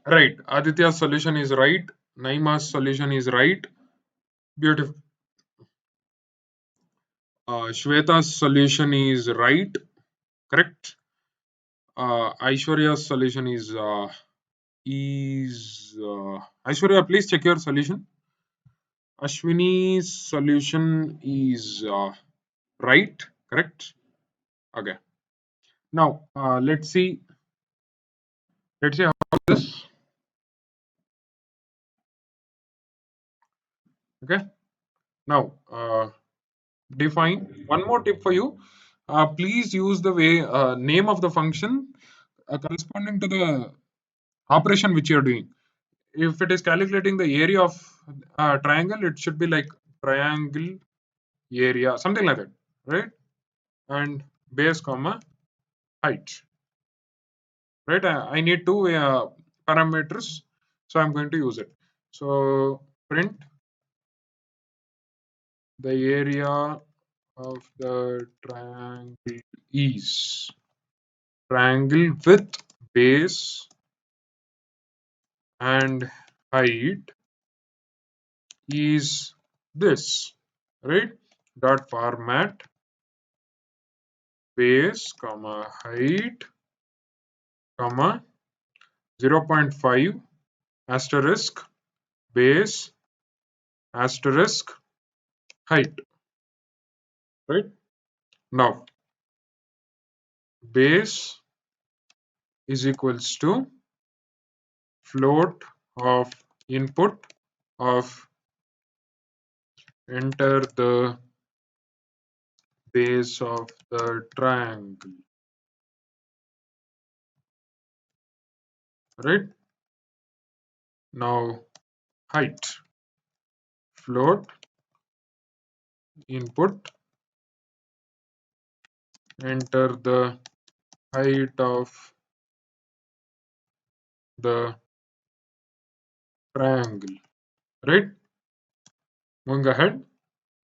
right. Aditya's solution is right. Naima's solution is right. Beautiful. Shweta's solution is right. Correct. Aishwarya's solution is Aishwarya. Please check your solution. Ashwini's solution is right. Correct. Okay. Now let's see how this. Okay. Now define one more tip for you. Please use the way name of the function corresponding to the operation which you're doing. If it is calculating the area of triangle, it should be like triangle area, something like that, right? And base comma height, right? I need two parameters, so I'm going to use it. So print the area of the triangle is triangle with base and height is this, right? Dot format base comma height comma 0.5 asterisk base asterisk height, right? Now base is equals to float of input of enter the base of the triangle, right? Now height float input enter the height of the triangle, right? Going ahead,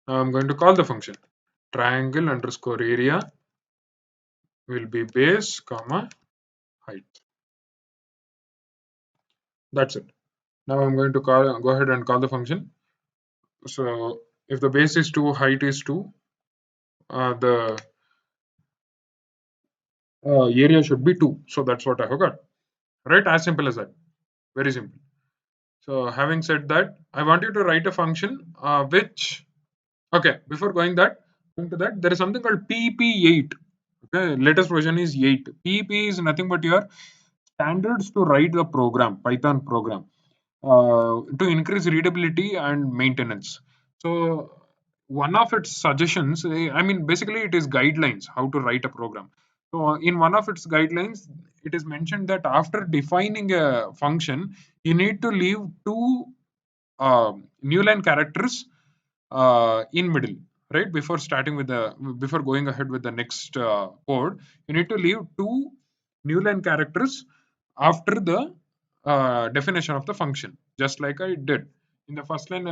now I'm going to call the function triangle underscore area will be base comma height. That's it. Now I'm going to go ahead and call the function. So if the base is 2, height is 2, the area should be 2. So that's what I have got. Right? As simple as that. Very simple. So having said that, I want you to write a function which, okay, before going to that, there is something called PP8. Okay, latest version is 8. PP is nothing but your standards to write the program, Python program, to increase readability and maintenance. So one of its suggestions, I mean, basically it is guidelines how to write a program. So in one of its guidelines, it is mentioned that after defining a function, you need to leave two new line characters in middle, right? Before going ahead with the next code, you need to leave two new line characters after the definition of the function, just like I did in the first line.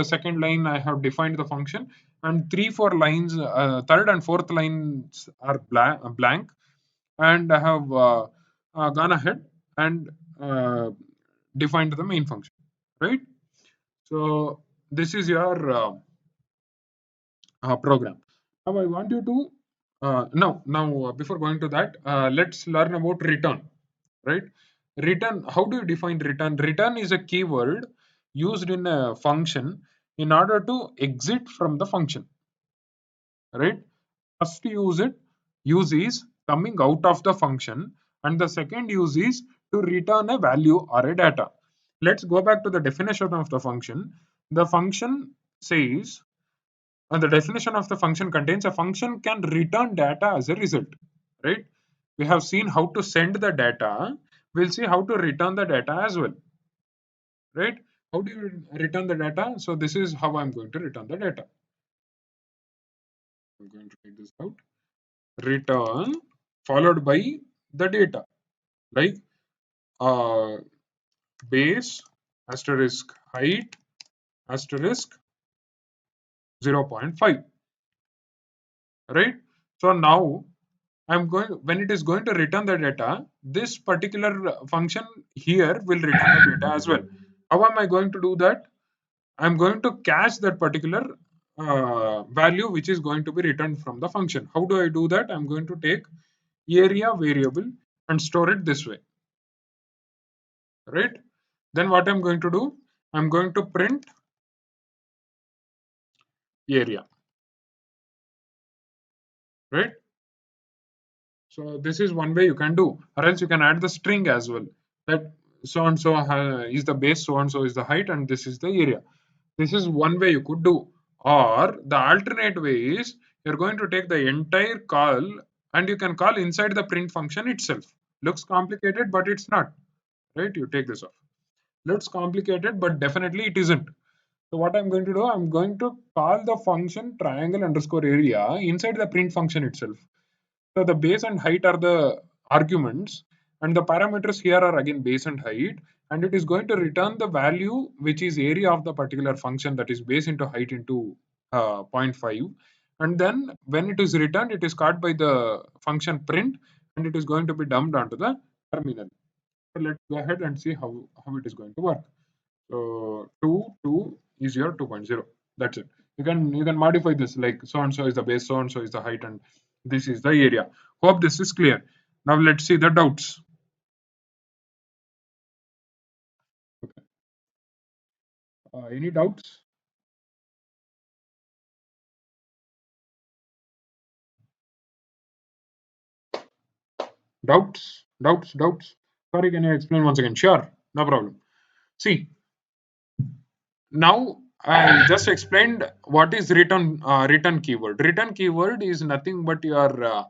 Second line I have defined the function, and three four lines, third and fourth lines are blank, and I have gone ahead and uh, defined the main function, right? So this is your program. Now I want you to before going to that, let's learn about return, right? Return. How do you define return? Return is a keyword used in a function in order to exit from the function, right? First use is coming out of the function, and the second use is to return a value or a data. Let's go back to the definition of the function. The function says And the definition of the function contains a function can return data as a result, right? We have seen how to send the data. We'll see how to return the data as well, right? How do you return the data? So this is how I'm going to return the data. I'm going to take this out. Return followed by the data, like uh, base asterisk height asterisk 0.5, right? So now I'm going, when it is going to return the data, this particular function here will return the data as well. How am I going to do that? I'm going to cache that particular value which is going to be returned from the function. How do I do that? I'm going to take area variable and store it this way, right? Then what I'm going to do? I'm going to print area, right? So this is one way you can do, or else you can add the string as well. That so and so is the base, so and so is the height, and this is the area. This is one way you could do. Or the alternate way is you're going to take the entire call and you can call inside the print function itself. Looks complicated, but it's not. Right? You take this off. Looks complicated, but definitely it isn't. So what I'm going to do, I'm going to call the function triangle underscore area inside the print function itself. So the base and height are the arguments, and the parameters here are again base and height, and it is going to return the value which is area of the particular function, that is base into height into 0.5. And then when it is returned, it is called by the function print, and it is going to be dumped onto the terminal. So let's go ahead and see how it is going to work. So 2 is your 2.0. That's it. You can modify this, like so and so is the base, so and so is the height, and this is the area. Hope this is clear. Now let's see the doubts. Okay. Any doubts? Doubts? Doubts? Doubts? Sorry, can you explain once again? Sure, no problem. See, now I just explained what is return keyword. Return keyword is nothing but your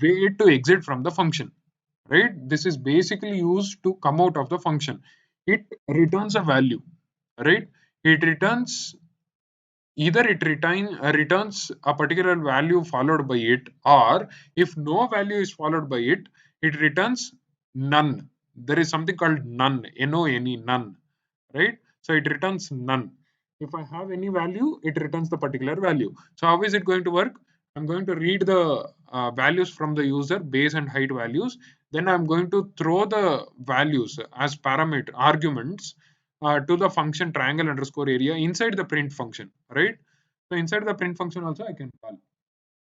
way to exit from the function, right? This is basically used to come out of the function. It returns a value, right? It returns either returns a particular value followed by it, or if no value is followed by it, it returns none. There is something called none, N-O-N-E, none, right? So it returns none. If I have any value, it returns the particular value. So how is it going to work? I'm going to read the values from the user, base and height values. Then I'm going to throw the values as parameter arguments to the function triangle underscore area inside the print function, right? So inside the print function also I can call,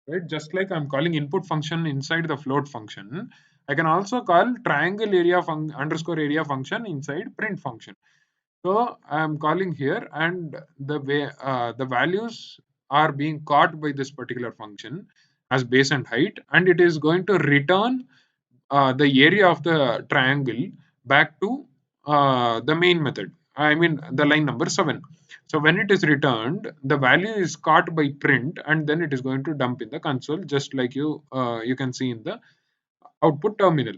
right? Just like I'm calling input function inside the float function, I can also call triangle area underscore area function inside print function. So I'm calling here, and the way the values are being caught by this particular function as base and height, and it is going to return the area of the triangle back to the main method. I mean the line number 7. So when it is returned, the value is caught by print, and then it is going to dump in the console, just like you can see in the output terminal,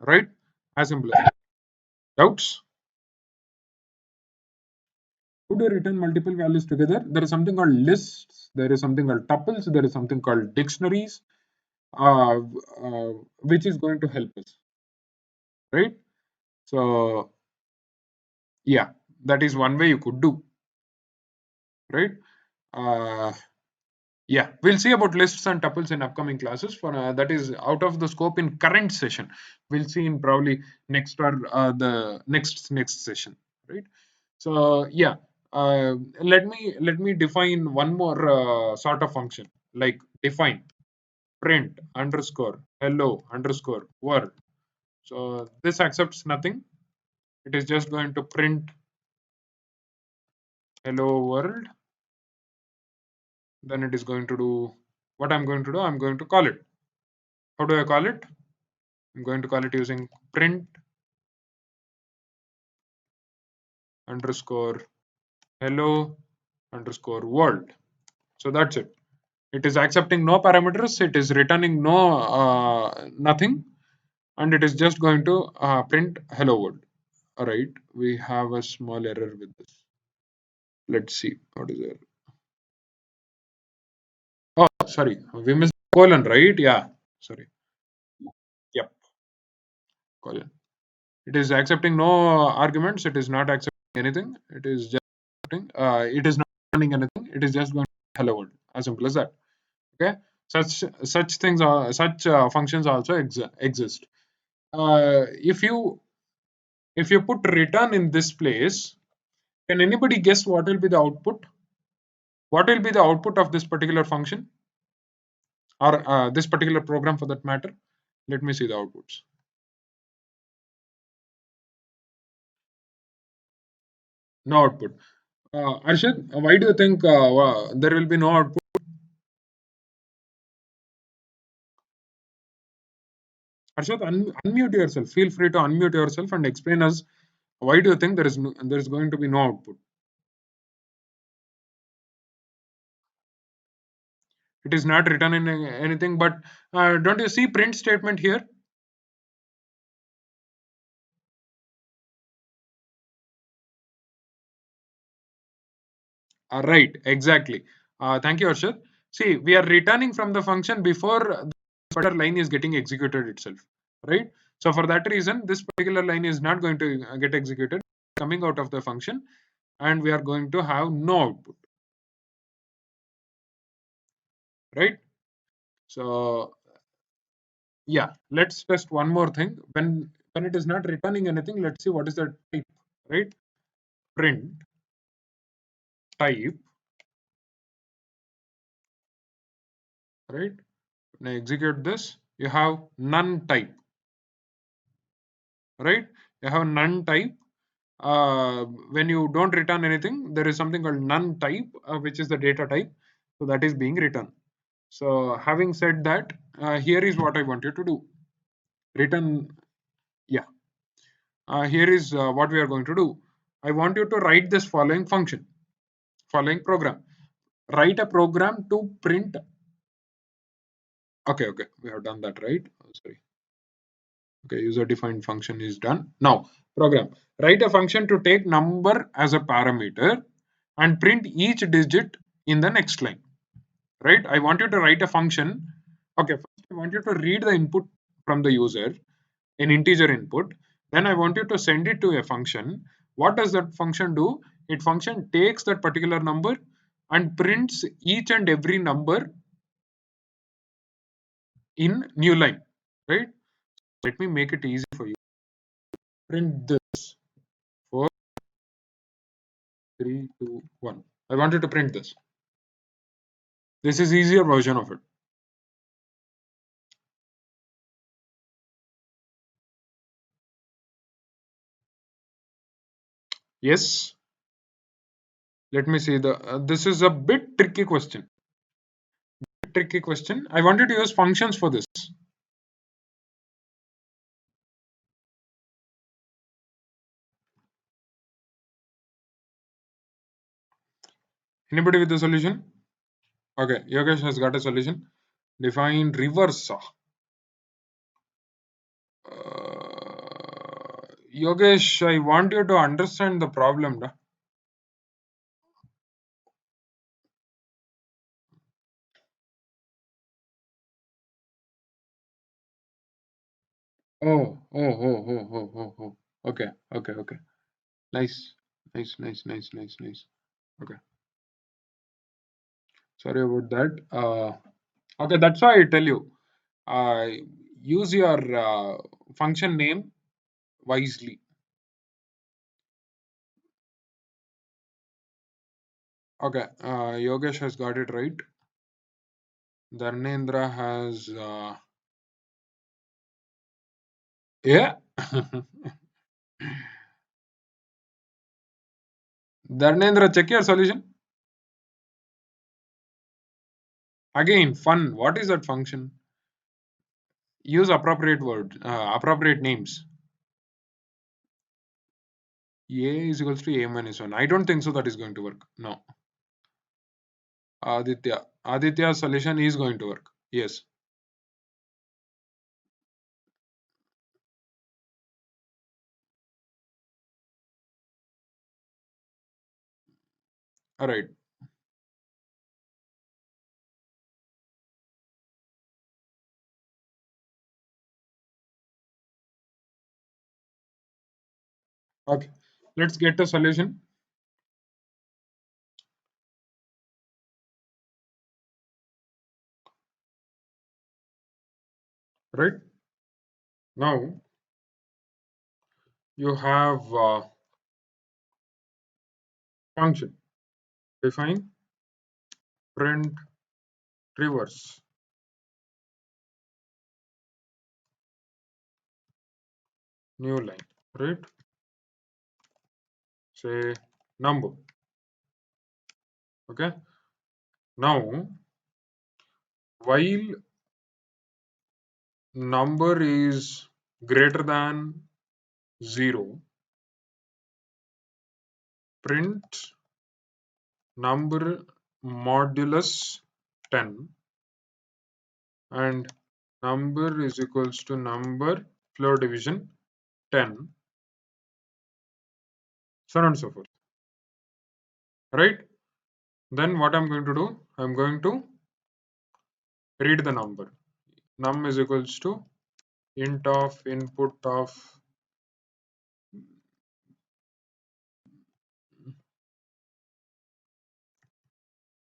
right? As simple as that. Doubts? How do you return multiple values together? There is something called lists, there is something called tuples, there is something called dictionaries, uh, uh, which is going to help us, right? So yeah, that is one way you could do, right? Uh, yeah, we'll see about lists and tuples in upcoming classes. For that is out of the scope in current session. We'll see in probably next or the next session, right? So yeah, let me define one more sort of function, like define print underscore hello underscore world. So this accepts nothing. It is just going to print hello world. Then it is going to do what I'm going to do. I'm going to call it. How do I call it? I'm going to call it using print underscore hello underscore world. So that's it. It is accepting no parameters. It is returning no nothing, and it is just going to print hello world. All right. We have a small error with this. Let's see what is there. Oh, sorry, we missed colon, right? Yeah, sorry. Yep, colon. It is accepting no arguments. It is not accepting anything. It is just accepting. It is not running anything. It is just going to hello world. As simple as that. Okay. Such things are such functions also exist. If you put return in this place, can anybody guess what will be the output? What will be the output of this particular function or this particular program for that matter? Let me see the outputs. No output. Arshad, why do you think there will be no output? Arshad, unmute yourself. Feel free to unmute yourself and explain us why do you think there is going to be no output? It is not written in anything, but don't you see print statement here? Right, exactly. Thank you, Arshad. See, we are returning from the function before the particular line is getting executed itself, right? So for that reason, this particular line is not going to get executed, coming out of the function, and we are going to have no output, right? So yeah, let's test one more thing. When it is not returning anything, let's see what is the type, right? Print type, right? When I execute this, you have none type, right? You have none type. When you don't return anything, there is something called none type, which is the data type. So that is being returned. So having said that, here is what I want you to do. Return, yeah. Here is what we are going to do. I want you to write this following function, following program. Write a program to print. Okay, we have done that, right? Oh, sorry. Okay, user defined function is done. Now, program. Write a function to take number as a parameter and print each digit in the next line. Right? I want you to write a function. Okay, first I want you to read the input from the user, an integer input. Then I want you to send it to a function. What does that function do? It function takes that particular number and prints each and every number in new line. Right? Let me make it easy for you. Print this 4, 3, 2, 1. I want you to print this. This is easier version of it. Yes. Let me see the. This is a bit tricky question. Tricky question. I wanted to use functions for this. Anybody with the solution? Okay, Yogesh has got a solution. Define reverse. Yogesh, I want you to understand the problem. Da. Oh. Okay. Nice. Nice. Okay. Sorry about that. Okay, that's why I tell you. Uh, use your function name wisely. Okay, Yogesh has got it right. Dharnendra has, yeah. Dharnendra, check your solution. Again, fun. What is that function? Use appropriate word, appropriate names. A is equals to A minus 1. I don't think so that is going to work. No. Aditya's solution is going to work. Yes. All right. Okay. Let's get a solution. Right. Now you have function. Define print reverse. New line. Right. Say number. Okay. Now while number is greater than 0, print number modulus 10 and number is equals to number floor division 10, so on and so forth. Right? Then what I'm going to do? I'm going to read the number. Num is equals to int of input of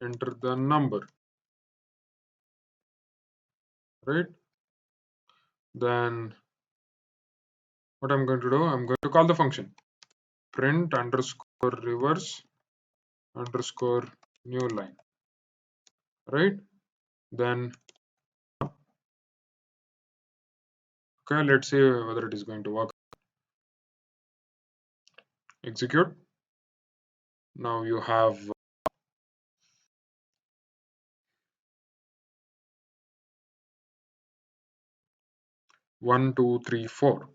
enter the number. Right? Then what I'm going to do? I'm going to call the function print underscore reverse underscore new line. Right? Then okay, let's see whether it is going to work. Execute. Now you have 1, 2, 3, 4.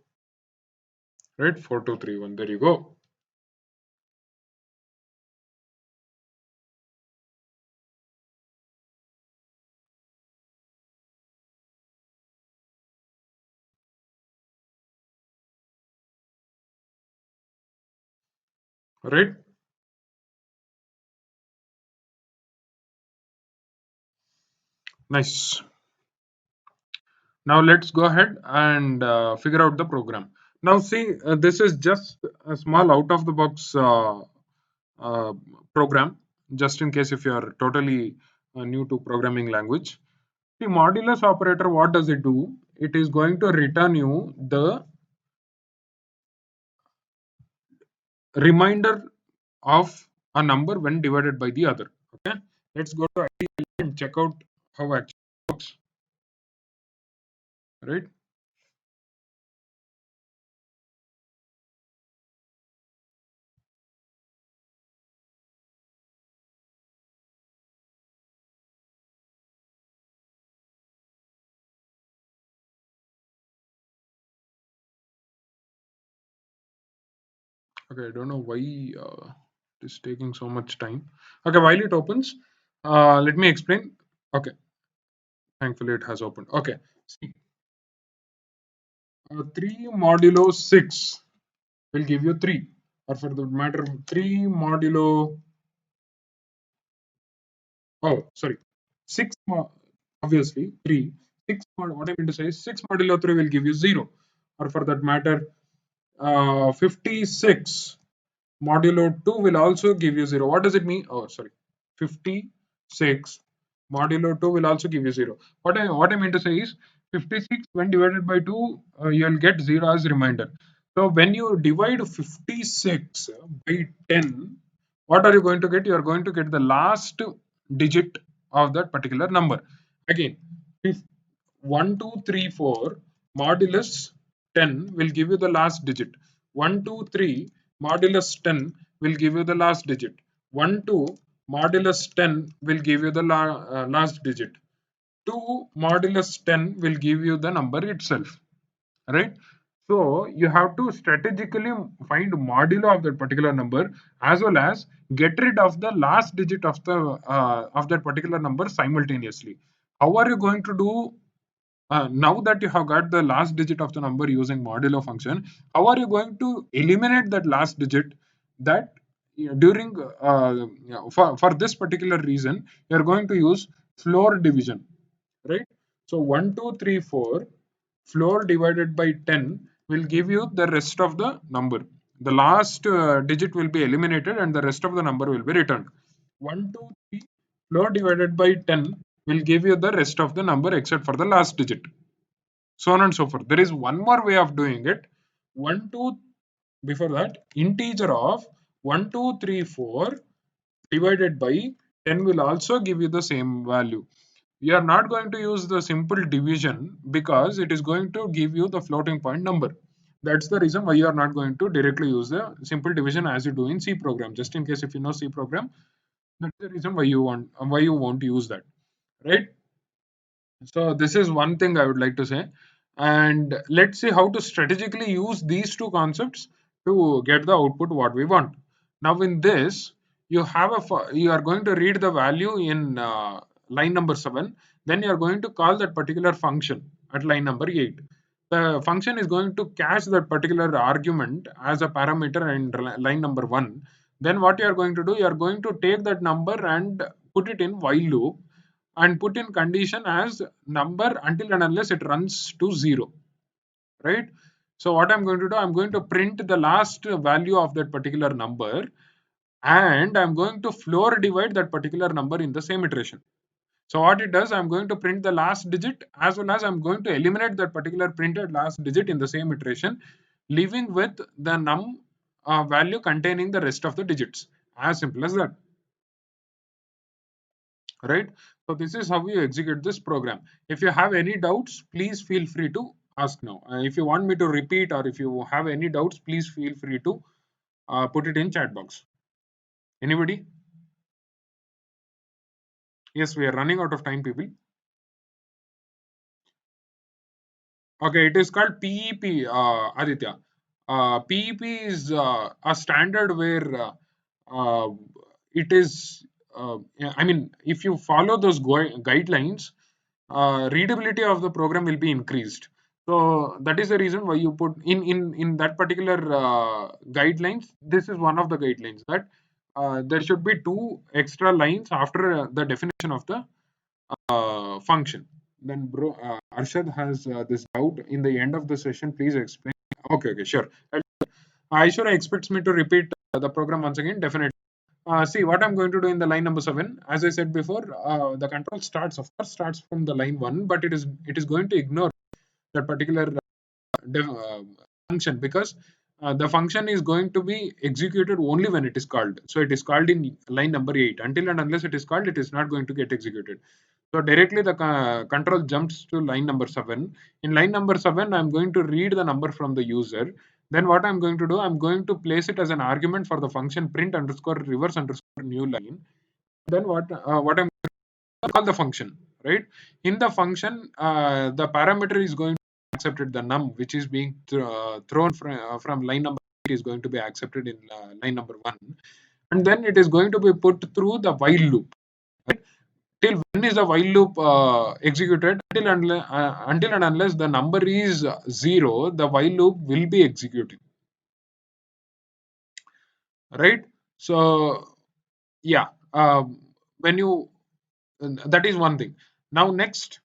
Right? 4, 2, 3, 1. There you go. Right? Nice. Now let's go ahead and figure out the program. Now see, this is just a small out of the box uh, program, just in case if you are totally new to programming language. The modulus operator, what does it do? It is going to return you the remainder of a number when divided by the other. Okay, let's go to IDL and check out how actually works. Right? Okay, I don't know why it is taking so much time. Okay, while it opens, let me explain. Okay, thankfully it has opened. Okay, see, 3 modulo 6 will give you 3, or for the matter, 3 modulo, oh, sorry, 6, obviously 3, 6, what I mean to say is 6 modulo 3 will give you 0, or for that matter, 56 modulo 2 will also give you 0. What does it mean? Oh, sorry. 56 modulo 2 will also give you 0. What I mean to say is 56 when divided by 2, you'll get 0 as remainder. So when you divide 56 by 10, what are you going to get? You are going to get the last digit of that particular number. Again, if 1, 2, 3, 4 modulus 10 will give you the last digit. 1, 2, 3 modulus 10 will give you the last digit. 1, 2 modulus 10 will give you the last digit. 2 modulus 10 will give you the number itself. Right? So you have to strategically find modulo of that particular number, as well as get rid of the last digit of that particular number simultaneously. How are you going to do now that you have got the last digit of the number using modulo function? How are you going to eliminate that last digit? That during for this particular reason, you are going to use floor division, right? So 1, 2, 3, 4 floor divided by 10 will give you the rest of the number. The last digit will be eliminated and the rest of the number will be returned. 1, 2, 3 floor divided by 10 will give you the rest of the number except for the last digit. So on and so forth. There is one more way of doing it. 1, 2, before that, integer of 1, 2, 3, 4 divided by 10 will also give you the same value. You are not going to use the simple division because it is going to give you the floating point number. That's the reason why you are not going to directly use the simple division as you do in C program. Just in case if you know C program, that's the reason why you won't use that, right? So this is one thing I would like to say. And let's see how to strategically use these two concepts to get the output what we want. Now in this, you are going to read the value in line number 7. Then you are going to call that particular function at line number 8. The function is going to catch that particular argument as a parameter in line number 1. Then what you are going to do, you are going to take that number and put it in while loop and put in condition as number until and unless it runs to 0, right? So what I'm going to do, I'm going to print the last value of that particular number, and I'm going to floor divide that particular number in the same iteration. So what it does, I'm going to print the last digit, as well as I'm going to eliminate that particular printed last digit in the same iteration, leaving with the num value containing the rest of the digits. As simple as that, right? So this is how you execute this program. If you have any doubts, please feel free to ask now. If you want me to repeat, or if you have any doubts, please feel free to put it in chat box. Anybody? Yes, we are running out of time, people. Okay, it is called PEP, Aditya. PEP is a standard where uh, it is, I mean, if you follow those guidelines, readability of the program will be increased. So that is the reason why you put in that particular guidelines. This is one of the guidelines that there should be 2 extra lines after the definition of the function. Then, bro, Arshad has this doubt. In the end of the session, please explain. Okay, okay, sure. Aishwarya expects me to repeat the program once again. Definitely. See what I'm going to do in the line number 7. As I said before, the control starts, of course, starts from the line 1, but it is going to ignore that particular function, because the function is going to be executed only when it is called. So it is called in line number 8. Until and unless it is called, it is not going to get executed. So directly the control jumps to line number 7. In line number 7, I'm going to read the number from the user. Then what I'm going to do, I'm going to place it as an argument for the function print underscore reverse underscore new line. Then what I'm call the function, right? In the function, the parameter is going to be accepted. The num which is being thrown from line number 8 is going to be accepted in line number 1, and then it is going to be put through the while loop. Right? Till when is the while loop executed? Until and unless the number is 0, the while loop will be executed. Right? So yeah, when you that is one thing. Now next,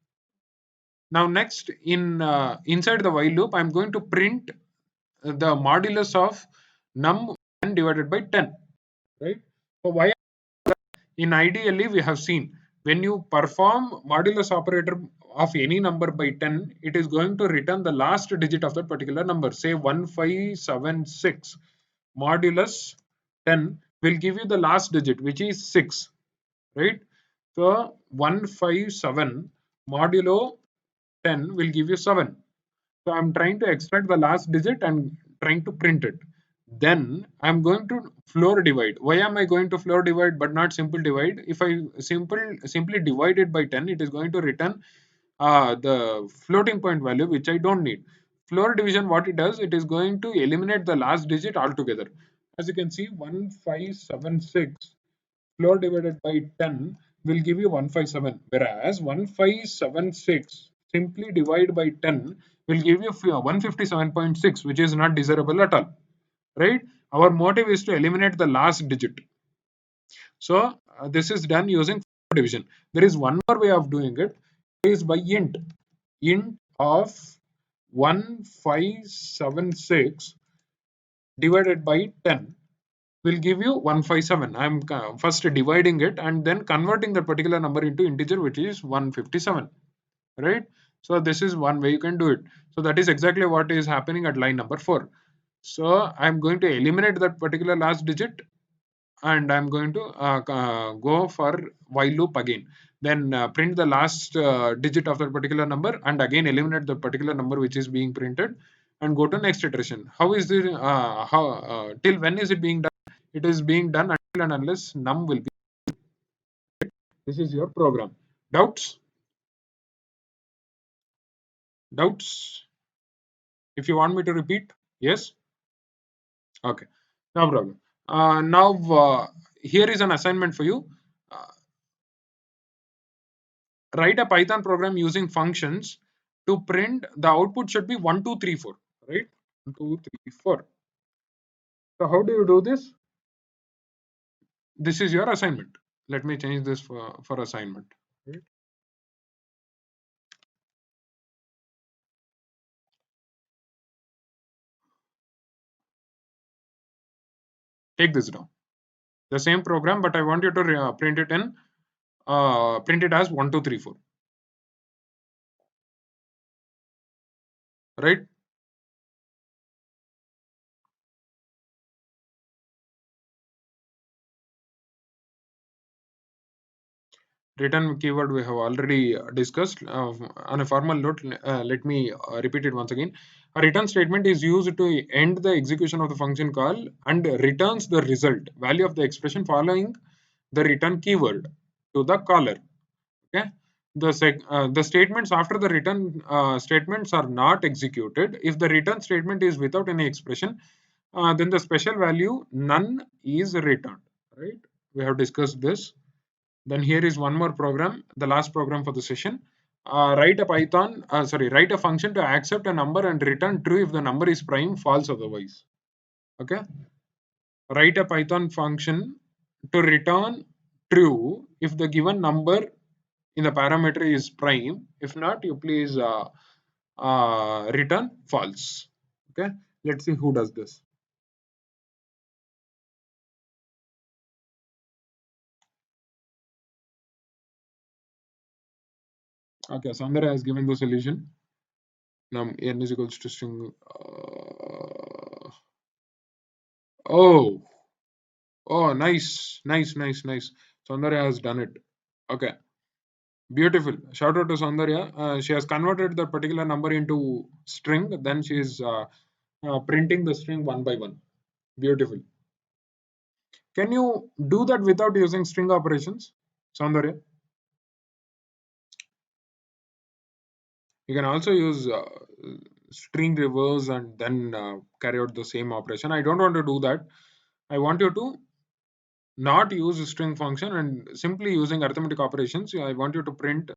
in inside the while loop, I'm going to print the modulus of num 1 divided by 10, right? So why? In ideally, we have seen when you perform modulus operator of any number by 10, it is going to return the last digit of that particular number. Say 1576 modulus 10 will give you the last digit, which is 6, right? So 157 modulo 10 will give you 7. So I'm trying to extract the last digit and trying to print it. Then I'm going to floor divide. Why am I going to floor divide but not simple divide? If I simply divide it by 10, it is going to return the floating point value, which I don't need. Floor division, what it does, it is going to eliminate the last digit altogether. As you can see, 1576 floor divided by 10 will give you 157, whereas 1576 simply divide by 10 will give you 157.6, which is not desirable at all, right? Our motive is to eliminate the last digit. So this is done using division. There is one more way of doing it, is by int. Int of 1576 divided by 10 will give you 157. I'm first dividing it and then converting that particular number into integer, which is 157, right? So this is one way you can do it. So that is exactly what is happening at line number 4. So I'm going to eliminate that particular last digit and I'm going to go for while loop again. Then print the last digit of that particular number and again eliminate the particular number which is being printed and go to next iteration. How is the till when is it being done? It is being done until and unless num will be. This is your program. Doubts? Doubts? If you want me to repeat, yes. Okay, no problem. Now here is an assignment for you. Uh, Write a Python program using functions to print the output should be 1, 2, 3, 4, right? 1, 2, 3, 4. So how do you do this? This is your assignment. Let me change this for assignment. Right? Take this down. The same program, but I want you to print it in print it as 1, 2, 3, 4. Right? Return keyword we have already discussed. On a formal note, let me repeat it once again. A return statement is used to end the execution of the function call and returns the result value of the expression following the return keyword to the caller. Okay. The statements after the return statements are not executed. If the return statement is without any expression, then the special value none is returned. Right? We have discussed this. Then here is one more program, the last program for the session. Write a function to accept a number and return true if the number is prime, false otherwise. Okay. Write a Python function to return true if the given number in the parameter is prime. If not, you please return false. Okay. Let's see who does this. Okay, Sandra has given the solution. Now n is equals to string. Oh, oh, nice, nice, nice, nice. Saundarya has done it. Okay, beautiful. Shout out to Saundarya. She has converted that particular number into string. Then she is printing the string one by one. Beautiful. Can you do that without using string operations, Saundarya? You can also use string reverse and then carry out the same operation. I don't want to do that. I want you to not use a string function and simply using arithmetic operations. I want you to print